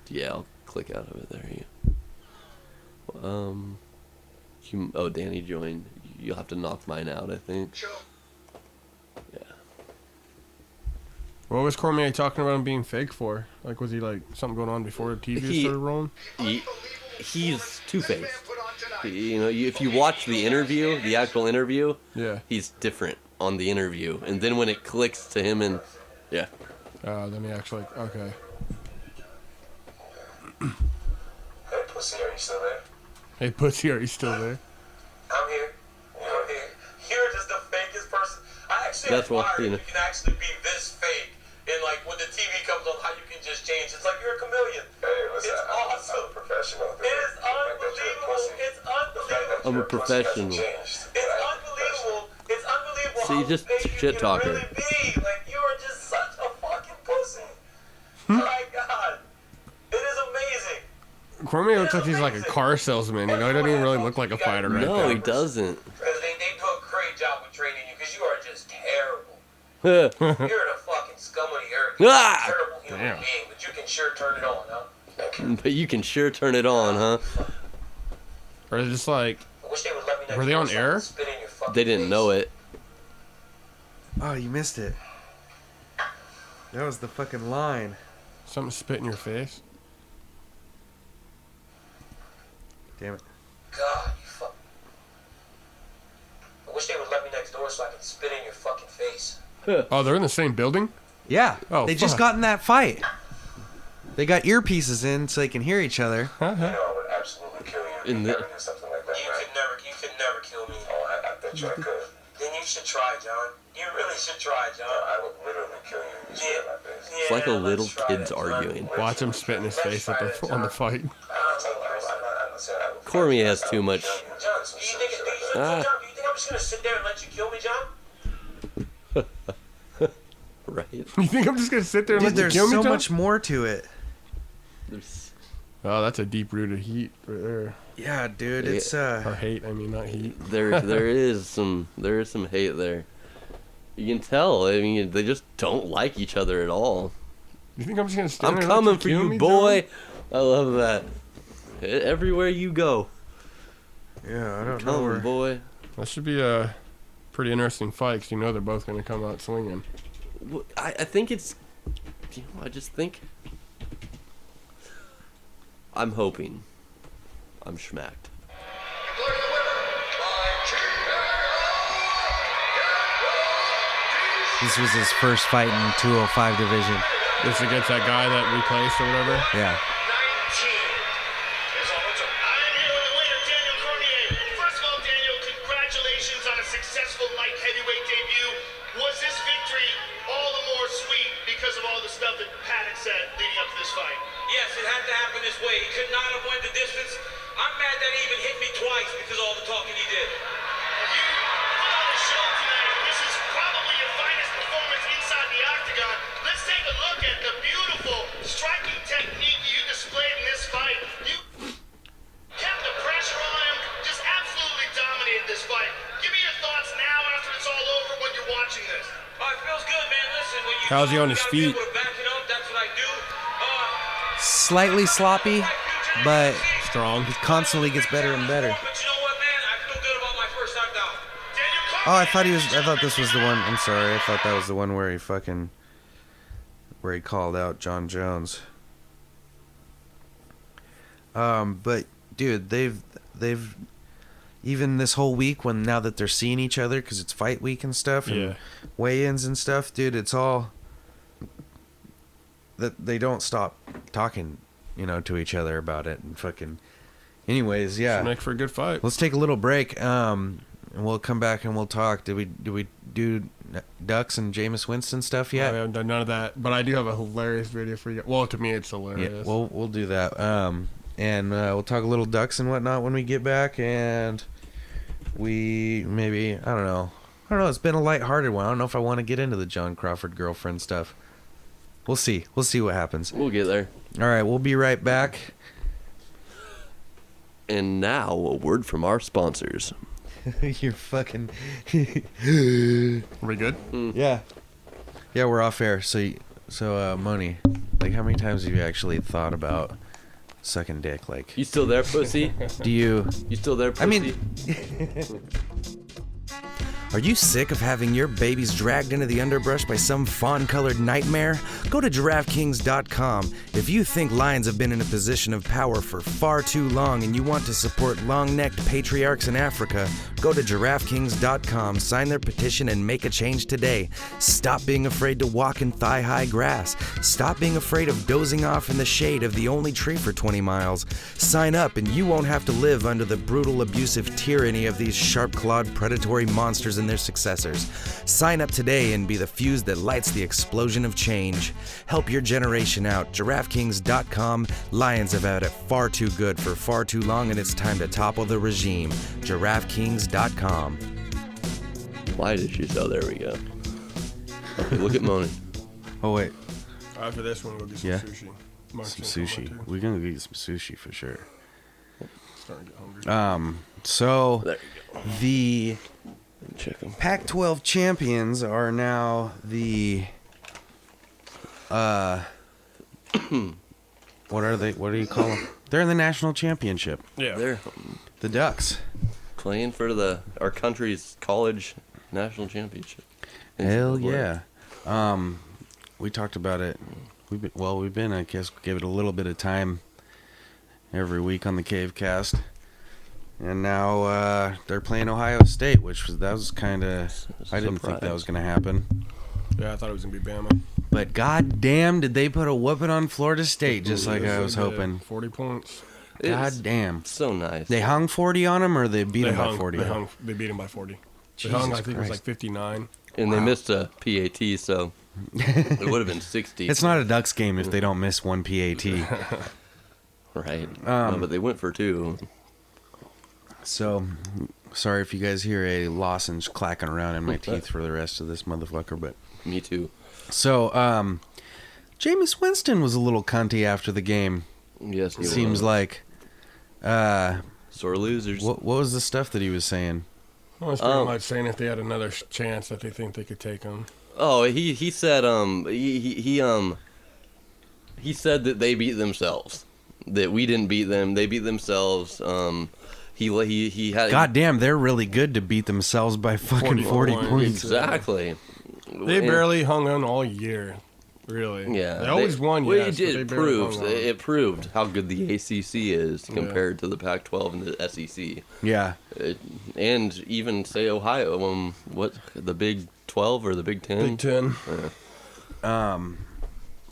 Yeah, I'll click out of it. There you. Danny joined. You'll have to knock mine out, I think. Yeah. What was Cormier talking about him being fake for? Like, was he like something going on before the TV started rolling? He's two-faced. You know, if you watch the interview, the actual interview, Yeah. he's different on the interview, and then when it clicks to him, and yeah, Then he actually, okay. Hey, pussy, are you still there? Hey, pussy, are you still there? I'm here. I'm here. You're just the fakest person. I actually That's what, admire you know. you can actually be this fake. And like when the TV comes on, how you can just change. It's like you're a chameleon. Hey, listen, it's awesome. I'm a professional. It is unbelievable. It's unbelievable. I'm a professional. It's unbelievable. It's unbelievable. So you how just fake you shit can talker. Really be. Like you are just such a fucking pussy. My God, it is amazing. Cormier looks like he's like a car salesman. You know, he doesn't even really look like a fighter right no, there. he doesn't. Because they do a great job with training you. Because you are just terrible. Ah, You're the fucking scum of the earth. You're Ah! a terrible human Damn. being, but you can sure turn it on, huh? but you can sure turn it on, huh? Or just like, I wish they would let me next Were they on door so I air? could spit in your fucking They didn't face. know it. Oh, you missed it. That was the fucking line. something spit in your face. Damn it. God, you fuck. I wish they would let me next door so I could spit in your fucking face. Oh, they're in the same building? Yeah. Oh, they just fuck. got in that fight. They got earpieces in so they can hear each other. You know, I would absolutely kill you. In the- If you ever did something like that, you could never kill me. Oh, I bet you I could. Then you should try, John. You really should try, John. I would literally kill you if you spit in my face. It's like a little kid's arguing. Watch him spit in his face at the, on the fight. Cormier has too much. John, do you think I'm just gonna sit there and let you kill me, John? Right? You think I'm just gonna sit there and Dude, let you there's kill me, so John? much more to it. There's, Oh, that's a deep-rooted heat right there. Yeah, dude, Yeah. it's Or hate, I mean, not heat. there is some hate there. You can tell. I mean, they just don't like each other at all. You think I'm just gonna stand I'm there and let coming for kill you, me, boy. I love that. Everywhere you go, yeah, I don't know coming, where. boy. John? That should be a pretty interesting fight, because you know they're both gonna come out swinging. I think it's. You know, I just think. I'm hoping. I'm schmacked. This was his first fight in 205 division. This against that guy that replaced or whatever. Yeah. 19 is all it's up. I am here with the winner, Daniel Cormier. First of all, Daniel, congratulations on a successful light heavyweight debut. Was this victory all the more sweet because of all the stuff that Paddock said leading up to this fight? Yes, it had to happen this way. He could not have went the distance. I'm mad that he even hit me twice because of all the talking he did. You put on a show tonight. This is probably your finest performance inside the octagon. Let's take a look at the beautiful striking technique you displayed in this fight. You kept the pressure on him, just absolutely dominated this fight. Give me your thoughts now after it's all over when you're watching this. Oh, it feels good, man. Listen, when you How's he on you his gotta be feet? able to back it up. That's what I do. Slightly sloppy, but Strong. he constantly gets better and better. But you know what, man? I feel good about my first knockdown. Daniel Cormier. Oh, I thought this was the one. I'm sorry. I thought that was the one where he called out John Jones. But dude, they've even this whole week now that they're seeing each other because it's fight week and stuff and Yeah. weigh-ins and stuff, dude, it's all that they don't stop talking, to each other about it and fucking Anyways, yeah. Should make for a good fight. Let's take a little break. And we'll come back and we'll talk. Did we do Ducks and Jameis Winston stuff yet? I haven't done none of that, but I do have a hilarious video for you. Well, to me, it's hilarious. Yeah, we'll do that. And we'll talk a little Ducks and whatnot when we get back. And we maybe, I don't know. It's been a lighthearted one. I don't know if I want to get into the John Crawford girlfriend stuff. We'll see. We'll see what happens. We'll get there. All right, we'll be right back. And now, a word from our sponsors. You're fucking... Are we good? Yeah. Yeah, we're off air. So, Moni, like, how many times have you actually thought about sucking dick? Like, You still there, pussy? do you... You still there, pussy? I mean... Are you sick of having your babies dragged into the underbrush by some fawn-colored nightmare? Go to GiraffeKings.com. If you think lions have been in a position of power for far too long and you want to support long-necked patriarchs in Africa, go to GiraffeKings.com, sign their petition, and make a change today. Stop being afraid to walk in thigh-high grass. Stop being afraid of dozing off in the shade of the only tree for 20 miles. Sign up and you won't have to live under the brutal, abusive tyranny of these sharp-clawed predatory monsters and their successors. Sign up today and be the fuse that lights the explosion of change. Help your generation out. GiraffeKings.com. Lions have had it far too good for far too long, and it's time to topple the regime. GiraffeKings.com. Why did she? So there we go. Okay, look at Moni. Oh, wait. After this one, we'll get some Yeah. sushi. Some sushi. We're going to get some sushi for sure. Starting to get hungry. So, There you go. the Check them. Pac-12 champions are now the what are they? What do you call them? They're in the national championship. Yeah. They're The Ducks. playing for our country's college national championship. Hell yeah. We talked about it. We've been I guess give it a little bit of time every week on the CaveCast. And now they're playing Ohio State, that was kind of... I didn't think that was going to happen. Yeah, I thought it was going to be Bama. But goddamn, did they put a whooping on Florida State, just like I was hoping. 40 points. It's Goddamn. so nice. They hung 40 on them, or they beat them by 40? They beat him by 40. Jesus They hung, I think it was Christ. like 59. And they missed a PAT, so it would have been 60. It's not a Ducks game if they don't miss one PAT. Right. No, but they went for 2. So, sorry if you guys hear a lozenge clacking around in my teeth for the rest of this motherfucker, but... Me too. So, Jameis Winston was a little cunty after the game. Yes, he Seems was. like... Sore losers. What was the stuff that he was saying? Well, it's pretty much saying if they had another chance that they think they could take him. Oh, he said he said that they beat themselves. That we didn't beat them. They beat themselves. He had. God damn, they're really good to beat themselves by fucking 40 points. Exactly. They barely hung on all year, really. Yeah. They always won, well, yes, but they it barely proved hung on. it proved how good the ACC is compared to the Pac-12 and the SEC. Yeah. And even say Ohio, what the Big 12 or the Big 10? Big 10.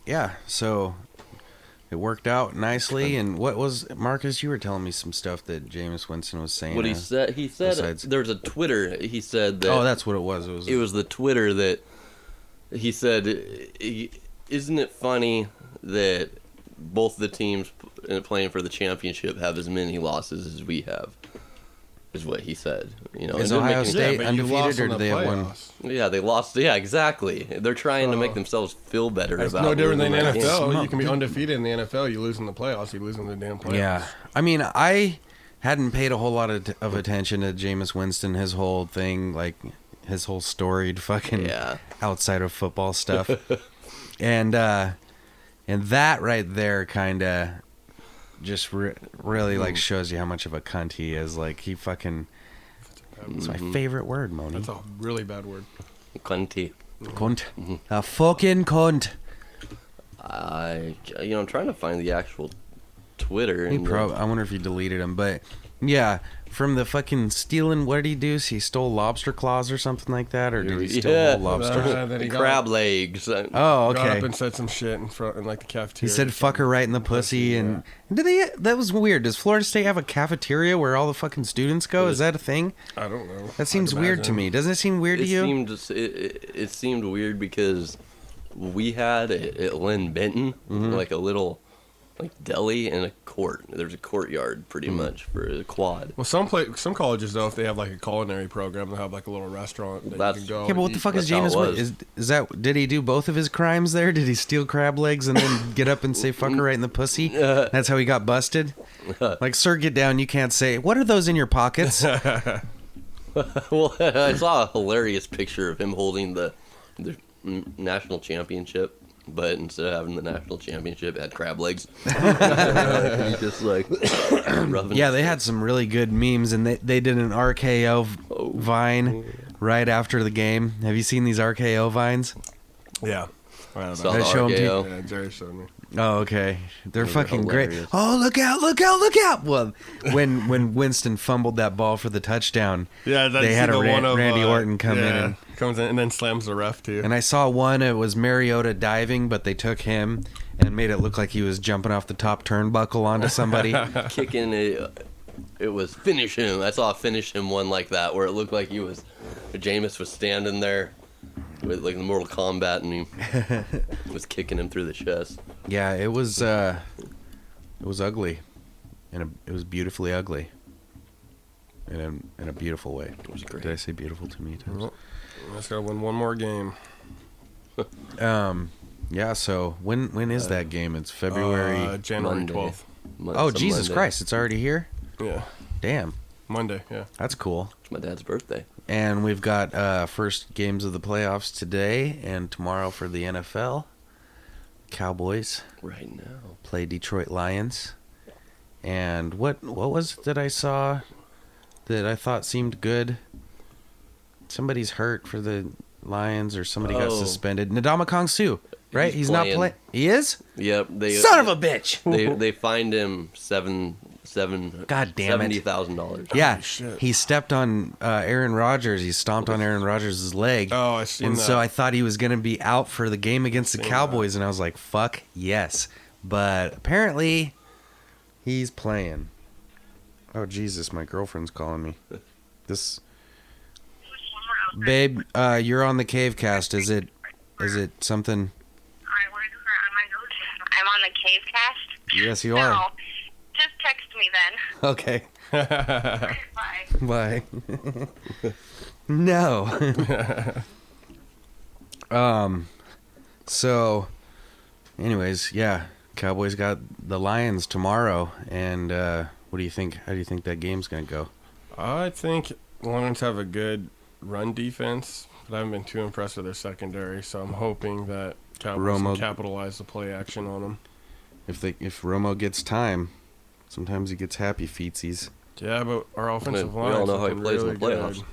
Yeah, so it worked out nicely. And what was, Marcus, you were telling me some stuff that Jameis Winston was saying. What he said besides- there's a Twitter. He said that. Oh, that's what it was. It was the Twitter that he said, isn't it funny that both the teams playing for the championship have as many losses as we have? Is what he said. You know, Is and Ohio making- State but you undefeated, lost or in do the they have one? playoffs. Yeah, they lost. Yeah, exactly. They're trying to make themselves feel better It's about no different than losing that game. NFL. You can be undefeated in the NFL. You lose in the playoffs. You lose in the damn playoffs. Yeah. I mean, I hadn't paid a whole lot of attention to Jameis Winston, his whole thing, like his whole storied fucking Yeah. outside of football stuff. and that right there kind of just really like shows you how much of a cunt he is. Like he fucking... It's my favorite word, Moni. That's a really bad word. Cunty. Cunt. A fucking cunt. I'm trying to find the actual Twitter. He And I wonder if he deleted him, but Yeah, from the fucking stealing. What did he do? He stole lobster claws or something like that, or did he steal whole lobsters? Then he Crab legs. Oh, got okay. up and said some shit in front in like the cafeteria. He said "fuck her" right in the pussy, and did they? That was weird. Does Florida State have a cafeteria where all the fucking students go? Is that a thing? I don't know. That seems weird to me. Doesn't it seem weird to you? It seemed weird because we had at Lynn Benton like a little like deli and a court. There's a courtyard pretty much for the quad. Well, some colleges though, if they have like a culinary program, they'll have like a little restaurant that you can go. Yeah, but what the fuck is That's how it Jameis? was. Is that? Did he do both of his crimes there? Did he steal crab legs and then get up and say "fuck her" right in the pussy? That's how he got busted. Like, sir, get down. You can't say. What are those in your pockets? Well, I saw a hilarious picture of him holding the national championship, but instead of having the national championship, it had crab legs. He's just like rubbing. Yeah, they had some really good memes, and they did an RKO vine right after the game. Have you seen these RKO vines? Yeah. I don't Saw know. the show 'em to you. RKO. Yeah, Jerry showed me. Oh, okay. They're Those are fucking great. hilarious. Oh, look out, look out, look out. Well, when Winston fumbled that ball for the touchdown, Yeah, they had a Randy Orton come in. And, comes in and then slams the ref too. and I saw one, it was Mariota diving, but they took him and made it look like he was jumping off the top turnbuckle onto somebody. Kicking it. It was finish him. I saw a finish him one like that where it looked like Jameis was standing there with like the Mortal Kombat and he was kicking him through the chest. Yeah, it was ugly. It was beautifully ugly. In a beautiful way. It was great. Did I say beautiful too many times? Let's gotta win one more game. Yeah, so when is that game? It's February. January Monday. 12th. Oh, Jesus Monday. Christ, it's already here? Yeah, Damn, Monday. Yeah. that's cool. It's my dad's birthday. And we've got first games of the playoffs today and tomorrow for the NFL. Cowboys Right now. play Detroit Lions. And what was it that I saw that I thought seemed good? Somebody's hurt for the Lions, or somebody got Oh. suspended. Ndamukong Suh, right? He's not playing. playing. He is? Yep. Son of a bitch! They fined him seven. God damn it. $70,000. Yeah, shit. he stepped on Aaron Rodgers. He stomped on Aaron Rodgers' leg. Oh, I seen And that. so I thought he was going to be out for the game against the Seen Cowboys, and I was like, fuck yes. But apparently, he's playing. Oh, Jesus, my girlfriend's calling me. This... Babe, you're on the CaveCast. Is it something... I'm on the CaveCast? Yes, you No. are. Just text me then. Okay. Bye. Bye. No. So, anyways, yeah, Cowboys got the Lions tomorrow, and what do you think? How do you think that game's gonna go? I think Lions have a good run defense, but I haven't been too impressed with their secondary. So I'm hoping that Cowboys Romo- can capitalize the play action on them. If Romo gets time, sometimes he gets happy feetsies. Yeah, but our offensive We line. all know how he plays in the playoffs.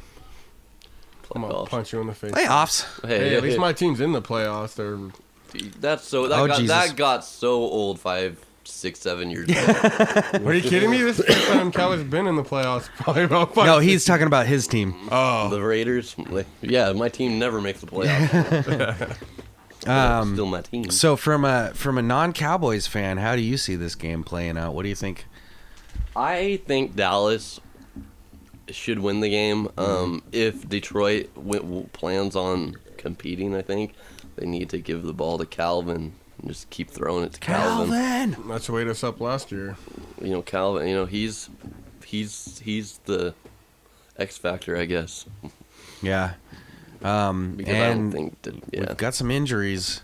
I'm gonna punch you in the face. Playoffs. Hey, at least my team's in the playoffs. They're That got so old 5, 6, 7 years ago. Are you kidding me? This is the first time Cowboys have been in the playoffs. Probably about 5. No, he's talking about his team. Oh, The Raiders. Yeah, my team never makes the playoffs. Still my team. So from a non-Cowboys fan, how do you see this game playing out? What do you think? I think Dallas should win the game. If Detroit plans on competing, I think they need to give the ball to Calvin and just keep throwing it to Calvin. that's what weighed us up last year. You know, Calvin. You know, he's the X factor, I guess. Yeah. Because I don't think that. Yeah. We've got some injuries,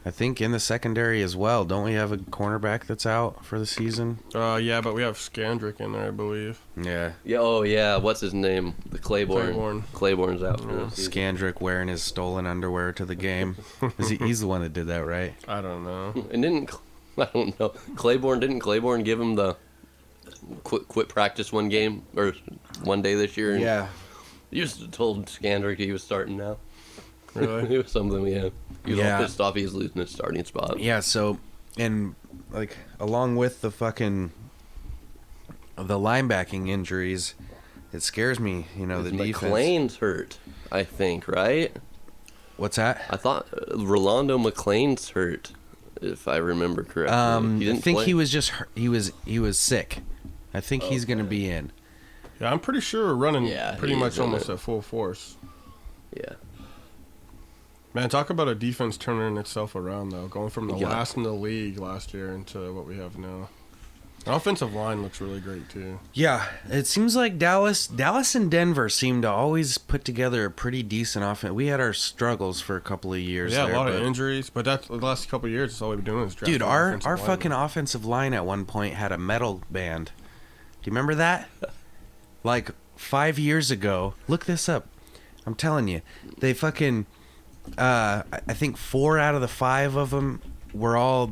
I think, in the secondary as well. Don't we have a cornerback that's out for the season? Yeah, but we have Scandrick in there, I believe. Yeah. Yeah. Oh yeah. What's his name? The Claiborne. Claiborne's out for the season. Scandrick wearing his stolen underwear to the game. He's the one that did that, right? I don't know. And I don't know. Didn't Claiborne give him the quit practice one game or one day this year? And Yeah. you just told Scandrick he was starting now. Really? It was something he was Yeah. all pissed off he was losing his starting spot. Yeah, so, and, like, along with the fucking the linebacking injuries, it scares me. You know, the defense. McLean's hurt, I think, right? What's that? I thought Rolando McLean's hurt, if I remember correctly. I think he was just he was sick. I think he's going to be in. Yeah, I'm pretty sure we're running pretty much almost it. at full force. Yeah. Man, talk about a defense turning itself around, though. Going from the last in the league last year into what we have now. The offensive line looks really great, too. Yeah, it seems like Dallas and Denver seem to always put together a pretty decent offense. We had our struggles for a couple of years. Yeah, there, a lot of injuries, but that's the last couple of years. That's all we've been doing is drafting. Dude, our fucking offensive line at one point had a metal band. Do you remember that? Like 5 years ago. Look this up. I'm telling you, they fucking. I think 4 out of the 5 of them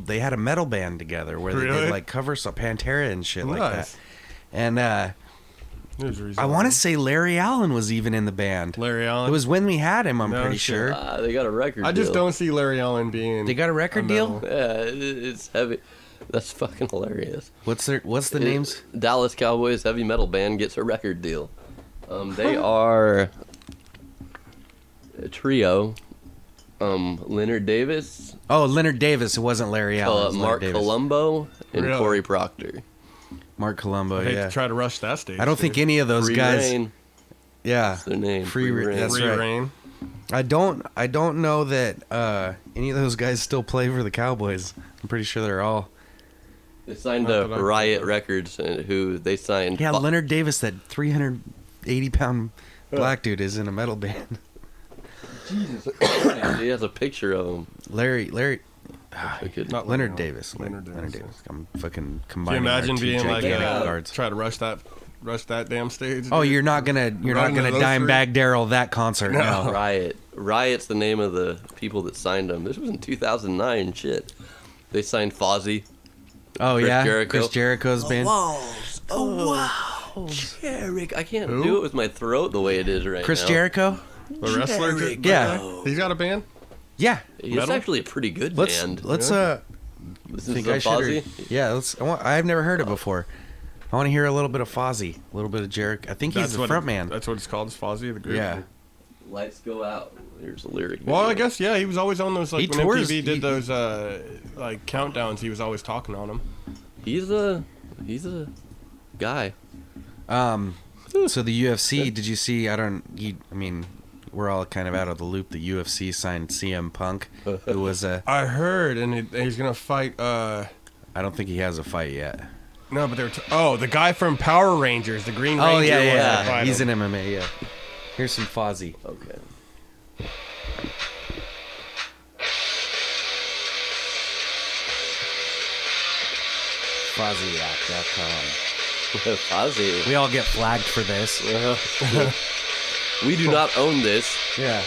they had a metal band together where they did like covers of Pantera and shit like that. And I want to say Larry Allen was even in the band. Larry Allen? It was when we had him, I'm pretty sure. They got a record deal. I just don't see Larry Allen being... They got a record deal? Yeah, it's heavy. That's fucking hilarious. What's the names? Dallas Cowboys heavy metal band gets a record deal. They are a trio. Leonard Davis. Oh, Leonard Davis. It wasn't Larry Allen. Mark Colombo and Corey Proctor. Mark Colombo, I hate to try to rush that stage. I don't think any of those Free guys. Reign. Yeah, That's their name. Free Reign. That's Free right. Reign. I don't know that any of those guys still play for the Cowboys. I'm pretty sure they're all. They signed to Riot Records, who they signed. Yeah, Leonard Davis, that 380-pound black dude, is in a metal band. Jesus. He has a picture of him. Larry. Not Leonard Davis. Leonard Davis. I'm fucking Can you combining. imagine our two being like gigantic guards. try to rush that damn stage? Oh, dude? you're not gonna dime bag Daryl that concert. No. Riot's the name of the people that signed him. This was in 2009. Shit. They signed Fozzy. Oh yeah, Jericho. Chris Jericho's band. Walls. Wow. Jericho. I can't do it with my throat the way it is right Chris now. Jericho. The wrestler? Yeah. He's got a band? Yeah. It's actually a pretty good band. Let's This think is I should. Fozzy? Yeah, I've never heard it before. I want to hear a little bit of Fozzy, a little bit of Jericho. I think he's the front man. That's what it's called, is Fozzy, the group? Yeah. Lights go out. Here's a lyric. Well, I guess, yeah, he was always on those, like, He when tours- MTV did those, like, countdowns, he was always talking on them. He's a guy. So the UFC, did you see? I mean, we're all kind of out of the loop. The UFC signed CM Punk, who was a. I heard, and he's gonna fight. I don't think he has a fight yet. No, but they're the guy from Power Rangers, the Green Ranger. Oh yeah, was yeah. gonna fight He's him. in MMA. Yeah. Here's some Fozzy. Okay. FozzyApp.com. Fozzy. We all get flagged for this. We do not own this. Yeah.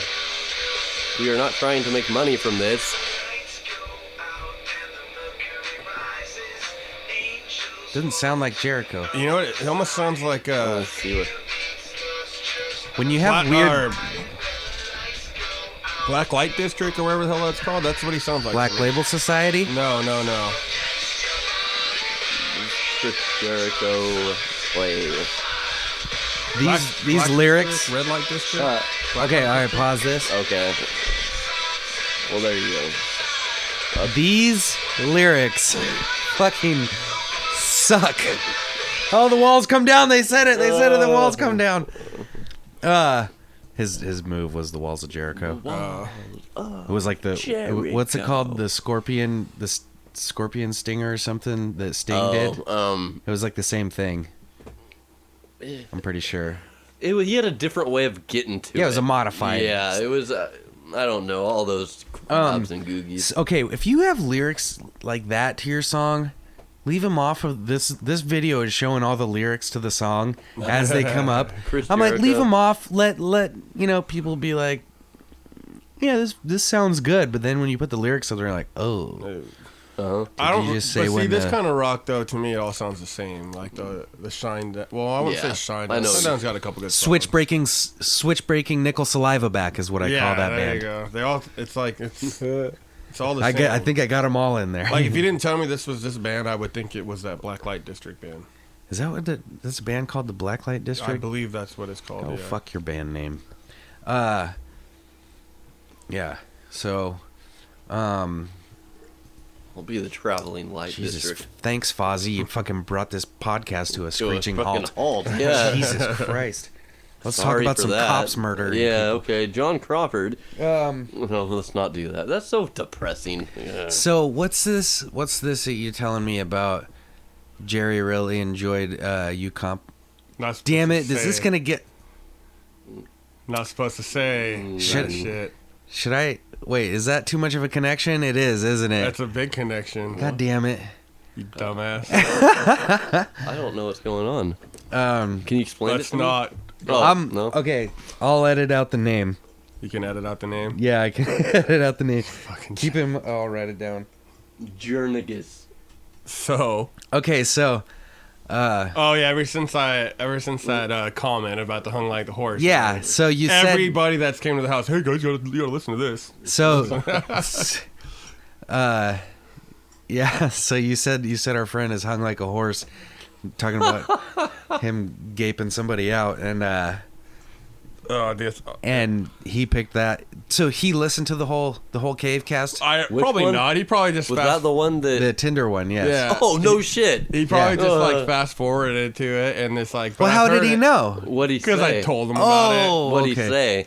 We are not trying to make money from this. Doesn't sound like Jericho. You know what? It almost sounds like Let's see what. When you have weird Black Light District or whatever the hell that's called, that's what he sounds like. Black Label Society. No. Chris Jericho play. These Black lyrics. Red Light District. Okay, all right. Pause this. Okay. Well, there you go. These lyrics fucking suck. Oh, the walls come down. They said it. The walls come down. His move was the walls of Jericho. It was like what's it called? The scorpion stinger or something that Sting did. It was like the same thing. I'm pretty sure. He had a different way of getting to it. Yeah, it was a modified. Yeah, it was. I don't know, all those grabs and googies. Okay, if you have lyrics like that to your song, leave them off of this. This video is showing all the lyrics to the song as they come up. I'm like, leave them off. Let people be like, yeah, this sounds good. But then when you put the lyrics up, they're like, oh. I don't. You just say but when see, this kind of rock though, to me, it all sounds the same. Like the Shine. Well, I wouldn't say Shine. I know. Shinedown's got a couple good switch songs. breaking nickel saliva back is what I call that there band. you go. They all. It's like it's all the I same. think I got them all in there. Like if you didn't tell me this was this band, I would think it was that Black Light District band. Is that what this band called, the Blacklight District? I believe that's what it's called. Oh, yeah. fuck your band name. Yeah. So, I'll be the traveling light Jesus, district. thanks, Fozzie. You fucking brought this podcast to a screeching fucking halt. Yeah. Jesus Christ. Let's Sorry talk about for some that. cops murder. Yeah, okay. John Crawford. Um. No, let's not do that. That's so depressing. Yeah. So what's this that you're telling me about? Jerry really enjoyed UComp. Not supposed Damn to it! Is this say. gonna get? Not supposed to say Shit. that shit. Should I wait? Is that too much of a connection? It is, isn't it? That's a big connection. God damn it! You dumbass. I don't know what's going on. Can you explain Let's it to me? not. Oh, no. Okay. I'll edit out the name. You can edit out the name. Yeah, I can edit out the name. Fucking Keep him. I'll write it down. Jernigus. So. Okay, so. Oh yeah, ever since that comment about the hung like the horse. Yeah, so you said. Everybody that's came to the house, hey guys, you gotta listen to this. So. Yeah, so you said our friend is hung like a horse, talking about him gaping somebody out, and he picked that. So he listened to the whole CaveCast. Which Probably one? not. He probably just Was that the one that? The Tinder one, yes. Yeah. Oh no shit! He probably Yeah. just like fast forwarded to it, and it's like. Well, how did he know? What'd he say? Because I told him about Oh, What'd he okay. say?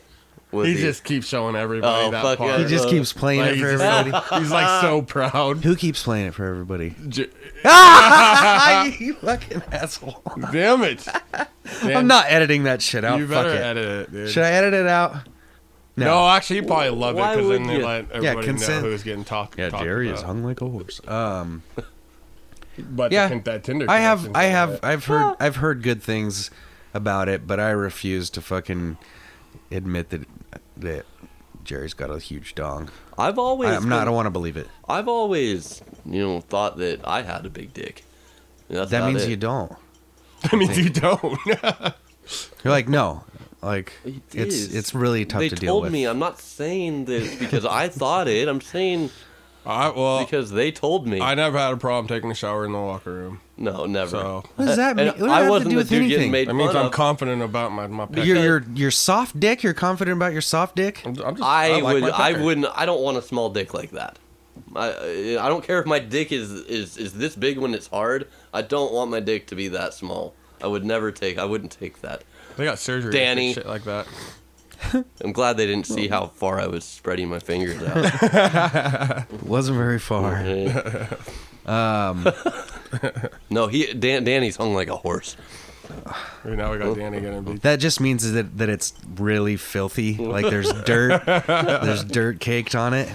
Was it. He just keeps showing everybody Oh, that fuck part. yeah. He just keeps playing Like, it for he's everybody. He's like so proud. Who keeps playing it for everybody? J- You fucking asshole! Damn it! I'm not editing that shit out. You Fuck better it. edit it, dude. Should I edit it out? No, actually, you probably love it Why because then would they you? let everybody know consent. who's getting talked. Yeah, talked Jerry about. is hung like a horse. But Yeah, that Tinder. I've heard good things about it, but I refuse to fucking admit that Jerry's got a huge dong. I don't want to believe it. I've always, thought that I had a big dick. That's That about means it. you don't. That means you don't. You're like, no. Like, It it's is. really tough They to deal with. told me. I'm not saying this because I thought it. I'm saying Well, because they told me. I never had a problem taking a shower in the locker room. No, never. So What does that mean? And What does I that have to wasn't do the with dude getting anything? made that means fun I'm of. confident about my peck. Your soft dick? You're confident about your soft dick? I'm just, I like my pecker. wouldn't. I don't want a small dick like that. I don't care if my dick is this big when it's hard. I don't want my dick to be that small. I wouldn't take that. They got surgery. Danny. And shit like that. I'm glad they didn't see how far I was spreading my fingers out. Wasn't very far. No, Danny's hung like a horse. Now we got Danny getting beat. That just means that it's really filthy. Like there's dirt caked on it.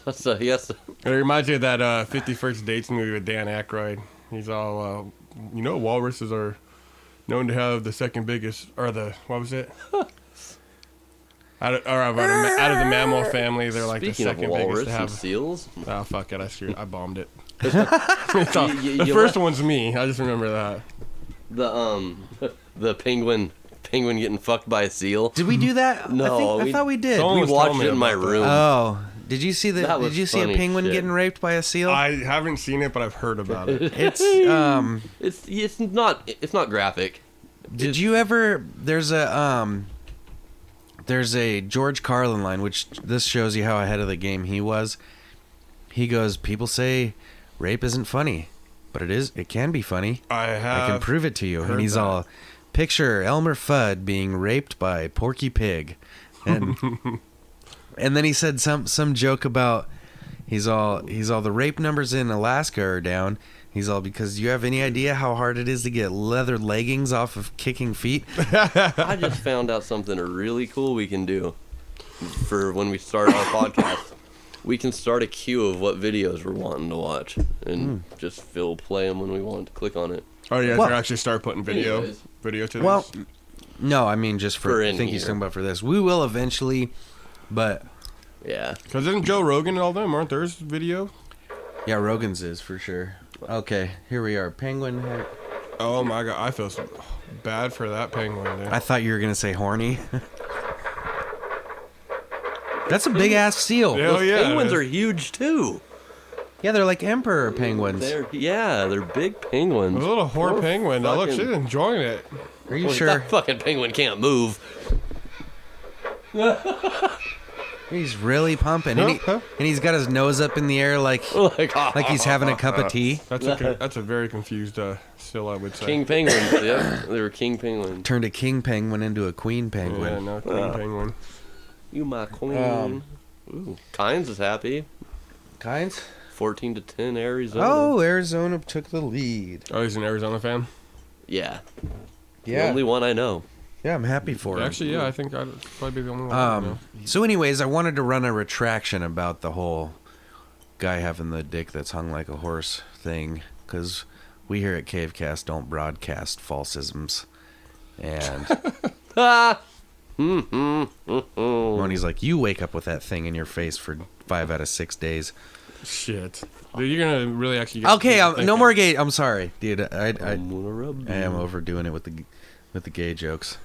That's yes. It reminds me of that 51st Dates movie with Dan Aykroyd. He's all, walruses are known to have the second biggest, or what was it? Out of the mammal family, they're like Speaking the of second walrus biggest to and have. seals, Oh fuck it! I bombed it. you The first one's me. I just remember that. the penguin getting fucked by a seal. Did we do that? No, I thought we did. Someone We was watched telling me it in my about that. room. Oh, did you see That was Did you see a funny penguin shit. getting raped by a seal? I haven't seen it, but I've heard about it. It's It's not graphic. Did you ever? There's a George Carlin line, which this shows you how ahead of the game he was. He goes, "People say rape isn't funny, but it is. It can be funny. I can prove it to you." And he's all, picture Elmer Fudd being raped by Porky Pig, and and then he said some joke about he's all the rape numbers in Alaska are down. He's all, because do you have any idea how hard it is to get leather leggings off of kicking feet? I just found out something really cool we can do for when we start our podcast. We can start a queue of what videos we're wanting to watch and just play them when we want to click on it. Oh, you guys Well- can actually start putting video to this? Well, no, I mean just For I in think he's here. talking about for this. We will eventually, but Yeah. Because isn't Joe Rogan and all them, aren't theirs video? yeah, Rogan's is for sure. Okay, here we are. Penguin. Oh my god, I feel so bad for that penguin, dude. I thought you were gonna say horny. That's a big ass seal. Hell Those yeah, penguins man. are huge too. Yeah, they're like emperor penguins. They're big penguins. A little whore penguin. Now look, fucking- she's enjoying it. Are you Well, sure? That fucking penguin can't move. He's really pumping, and he's got his nose up in the air like he's having a cup of tea. That's a very confused still, I would say. King penguins. Yep, they were king penguins. Turned a king penguin into a queen penguin. Yeah, no, king penguin. You my queen. Ooh, Kynes is happy. Kynes? 14-10 Arizona. Oh, Arizona took the lead. Oh, he's an Arizona fan? Yeah. Yeah. The only one I know. Yeah, I'm happy for him. Actually, yeah, I think I'd probably be the only one. I know. So anyways, I wanted to run a retraction about the whole guy having the dick that's hung like a horse thing, because we here at CaveCast don't broadcast falsisms. And Moni's like, you wake up with that thing in your face for 5 out of 6 days. Shit. Dude, you're going to really actually get Okay, no more gay. I'm sorry, dude. I rub am overdoing it with the gay jokes.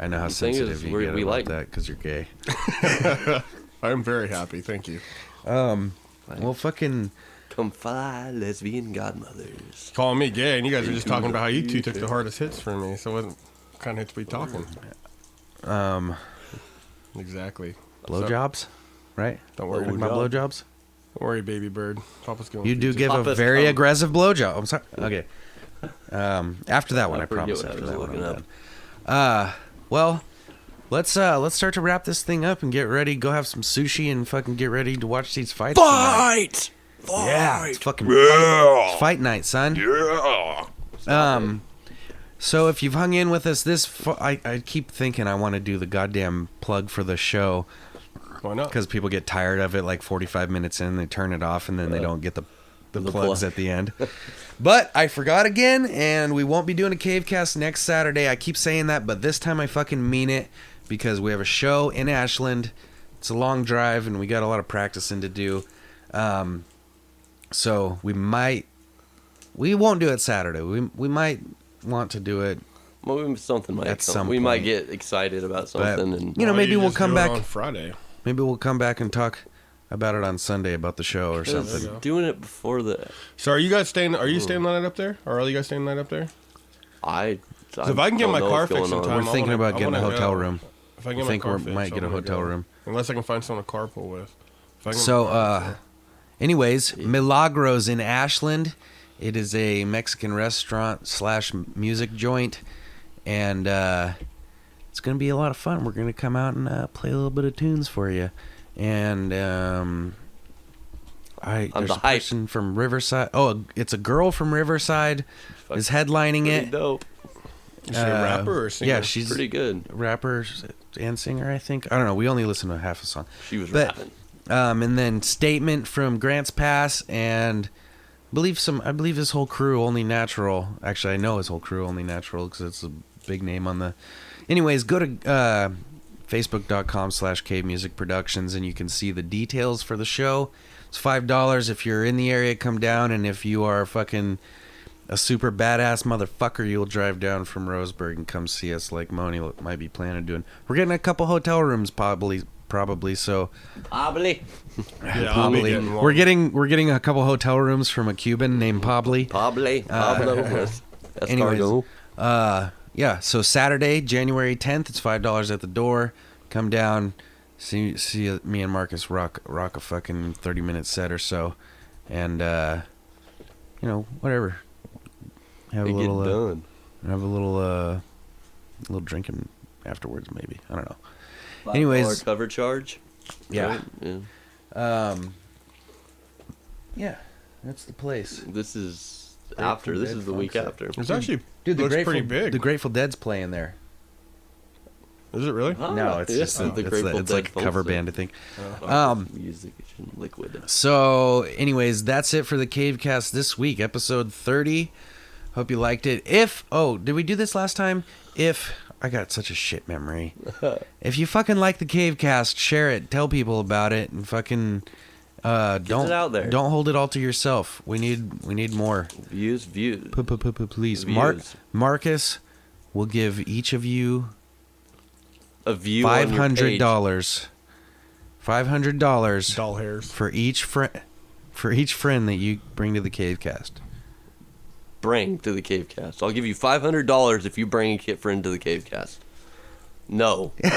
I know how The thing sensitive is, you get about that because you're gay. I'm very happy, thank you. Well, fucking... Come fly, lesbian godmothers. Calling me gay, and you guys were just talking about how you two took the hardest hits from me, so what kind of hits we talking? Exactly. Blowjobs, right? Don't worry. Talking about blowjobs? Don't worry, baby bird. Papa's going. You do give a Papa's very come. aggressive blowjob. I'm sorry. Okay. After that one, I forget promise. what I After was that one, looking I'm up. done. Well, let's start to wrap this thing up and get ready. Go have some sushi and fucking get ready to watch these fights. Tonight. Yeah, it's fucking fight night, son. Yeah. So if you've hung in with us I keep thinking I want to do the goddamn plug for the show. Why not? Because people get tired of it like 45 minutes in, they turn it off, and then they don't get the plugs at the end. But I forgot again, and we won't be doing a CaveCast next Saturday. I keep saying that, but this time I fucking mean it, because we have a show in Ashland. It's a long drive, and we got a lot of practicing to do. So we won't do it Saturday. We might want to do it. Well, something might At come. some We might point. get excited about something, and You know, maybe we'll just come do it back on Friday. Maybe we'll come back and talk about it on Sunday about the show or something. doing it before the. So are you guys staying? Are you staying the night up there, or are you guys staying the night up there? So if I can get my car fixed in time, We're thinking about getting a hotel room. If I I can get think my car we fixed, might get a I'm gonna hotel go. room. Unless I can find someone to carpool with. If I can get my So, car fixed, anyways, Milagros in Ashland. It is a Mexican restaurant / music joint, and it's going to be a lot of fun. We're going to come out and play a little bit of tunes for you. And there's the a hype. person from Riverside. Oh, it's a girl from Riverside is headlining Pretty it. dope. is she a rapper or a singer? Yeah, she's Pretty good. rapper and singer, I think. I don't know. We only listened to half a song. She was But, rapping. and then Statement from Grants Pass, and I believe his whole crew, Only Natural. Actually, I know his whole crew, Only Natural, because it's a big name on the. Anyways, go to facebook.com/Cave Music Productions, and you can see the details for the show. It's $5 if you're in the area. Come down, and if you are fucking a super badass motherfucker, you'll drive down from Roseburg and come see us, like Moni might be planning on doing. We're getting a couple hotel rooms, probably. So Probably. Yeah, I'll be probably getting one. we're getting a couple hotel rooms from a Cuban named Pablo. Pablo. That's Anyways, cargo. yeah. So Saturday, January 10th, it's $5 at the door. Come down, see me and Marcus rock a fucking 30-minute set or so, and whatever. Have They a get little done. have a little drinking afterwards, maybe. I don't know. $5 Anyways, cover charge. yeah. Right? Yeah. Yeah, that's the place. This is Grateful after. This Dead is the week concert. after. It's actually Dude, looks pretty big. The Grateful Dead's playing there. Is it really? No, it's yeah, just the Grateful it's like a Dead cover folks. band, I think. Music liquid. So, anyways, that's it for the CaveCast this week, episode 30. Hope you liked it. Did we do this last time? I got such a shit memory. If you fucking like the CaveCast, share it, tell people about it, and fucking don't it out there. Don't hold it all to yourself. We need more. Views. Please, Views. Marcus will give each of you A view on your page. $500. $500 Doll hairs. for each friend. for each friend that you bring to the CaveCast. Bring to the CaveCast. I'll give you $500 if you bring a friend to the CaveCast. No. No.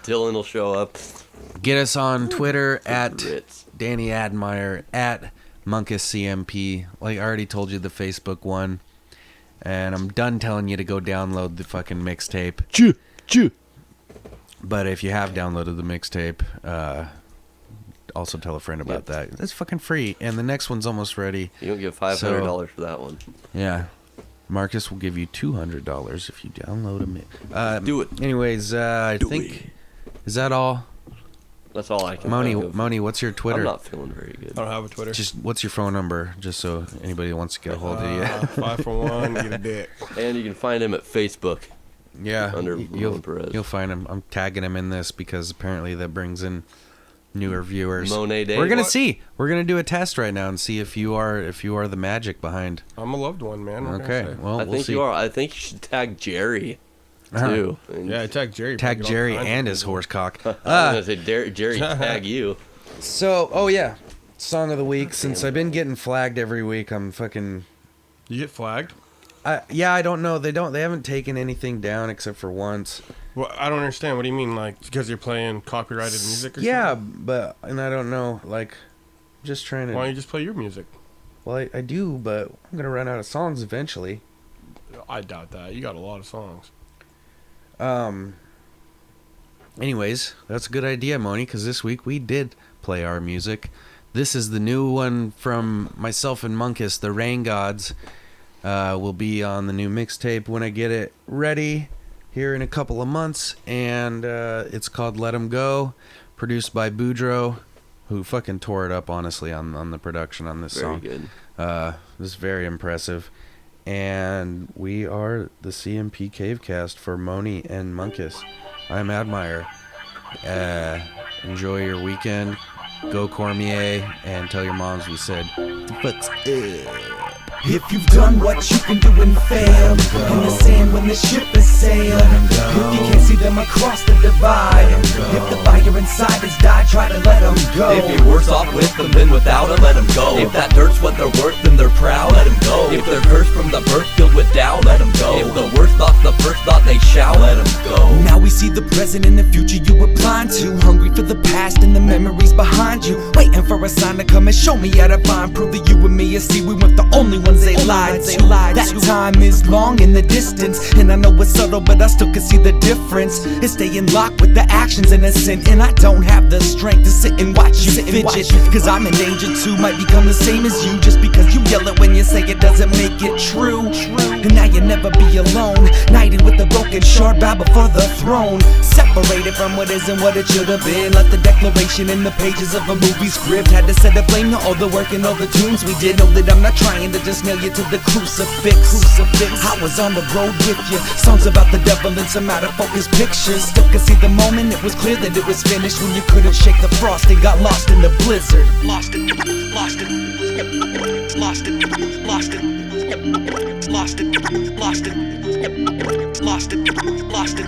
Dylan will show up. Get us on Twitter at Ritz. Danny Admire, at Marcus CMP. Like I already told you the Facebook one. And I'm done telling you to go download the fucking mixtape. But if you have downloaded the mixtape, also tell a friend about that. That's fucking free. And the next one's almost ready. You don't get $500 for that one. Yeah. Marcus will give you $200 if you download a Do it. Anyways, I think... Is that all? That's all I can think of. Moni, what's your Twitter? I'm not feeling very good. I don't have a Twitter. Just what's your phone number, just so anybody wants to get a hold of you. 541, get a dick. And you can find him at Facebook. Yeah, Under Ramon Perez. You'll find him. I'm tagging him in this because apparently that brings in newer viewers. Monet Day. We're gonna see. We're gonna do a test right now and see if you are the magic behind. I'm a loved one, man. What Okay, can I say? well, I we'll think see. you are. I think you should tag Jerry too. And Yeah, tag Jerry. Tag Get all Jerry kinds and of his people. horse cock. I was gonna say Jerry tag you. So, oh yeah, song of the week. Since I've been getting flagged every week, I'm fucking. You get flagged? Yeah, I don't know. They haven't taken anything down except for once. Well, I don't understand. What do you mean, like, because you're playing copyrighted music or Yeah, something? but and I don't know. Like, just trying to. Why don't you just play your music? Well, I do, but I'm gonna run out of songs eventually. I doubt that. You got a lot of songs. Anyways, that's a good idea, Moni, because this week we did play our music. This is the new one from myself and Marcus, the Rain Gods. Will be on the new mixtape when I get it ready here in a couple of months, and it's called Let 'Em Go, produced by Boudreaux, who fucking tore it up, honestly, on the production on this song. Very good. This is very impressive. And we are the CMP CaveCast for Moni and Marcus. I'm Admire. Enjoy your weekend. Go Cormier, and tell your moms we said, "The fuck's up?" If you've done what you can do and failed in the sand when the ship has sailed, if you can't see them across the divide, if the fire inside has died, try to let them go. If you're worse off with them than without them, let them go. If that dirt's what they're worth, then they're proud, let them go. If they're cursed from the birth filled with doubt, let them go. If the worst thought's the first thought they shout, let them go. Now we see the present and the future you were blind to, hungry for the past and the memories behind you, waiting for a sign to come and show me how to find proof that you and me, you see we weren't the only ones they lied to. That time is long in the distance, and I know it's subtle, but I still can see the difference. It's staying locked with the actions innocent, and I don't have the strength to sit and watch you fidget, cause I'm in danger too, might become the same as you, just because you yell it when you say it doesn't make it true. And now you'll never be alone, knighted with a broken shard, bow before the throne, separated from what is and what it should have been, like the declaration in the pages of a movie script. Had to set a flame to all the work and all the tunes we did. Know that I'm not trying to just nail you to the crucifix. I was on the road with you, songs about the devil and some out of focus pictures. Still could see the moment, it was clear that it was finished when you couldn't shake the frost and got lost in the blizzard. Lost it, lost it, lost it, lost it, lost it, lost it, lost it, lost it,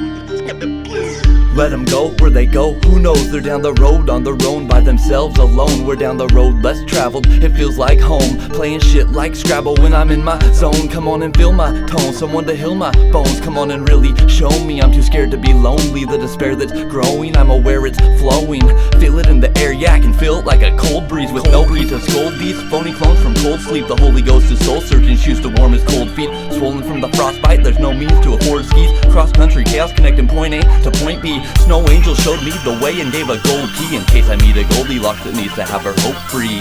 the blizzard. Let them go where they go, who knows, they're down the road on their own by themselves alone. We're down the road less traveled, it feels like home, playing shit like Scrabble when I'm in my zone. Come on and feel my tone, someone to heal my bones. Come on and really show me, I'm too scared to be lonely. The despair that's growing, I'm aware it's flowing. Feel it in the air, yeah, I can feel it like a cold breeze with no breeze to scold these phony clones from cold sleep. The Holy Ghost is soul searching, shoes to warm his cold feet. Swollen from the frostbite, there's no means to afford skis. Cross country chaos connecting point A to point B. Snow angel showed me the way and gave a gold key in case I meet a Goldilocks that needs to have her hope free.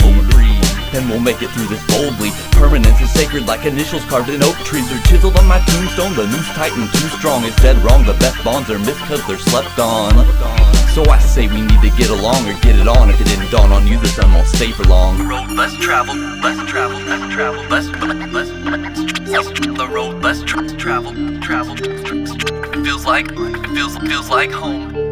And we'll make it through this boldly. Permanence is sacred like initials carved in oak trees or chiseled on my tombstone. The noose tight and too strong is dead wrong. The best bonds are missed cause they're slept on. So I say we need to get along or get it on. If it didn't dawn on you, the sun won't stay for long. The road less traveled, less traveled, less traveled, less the road less traveled. Feels like home.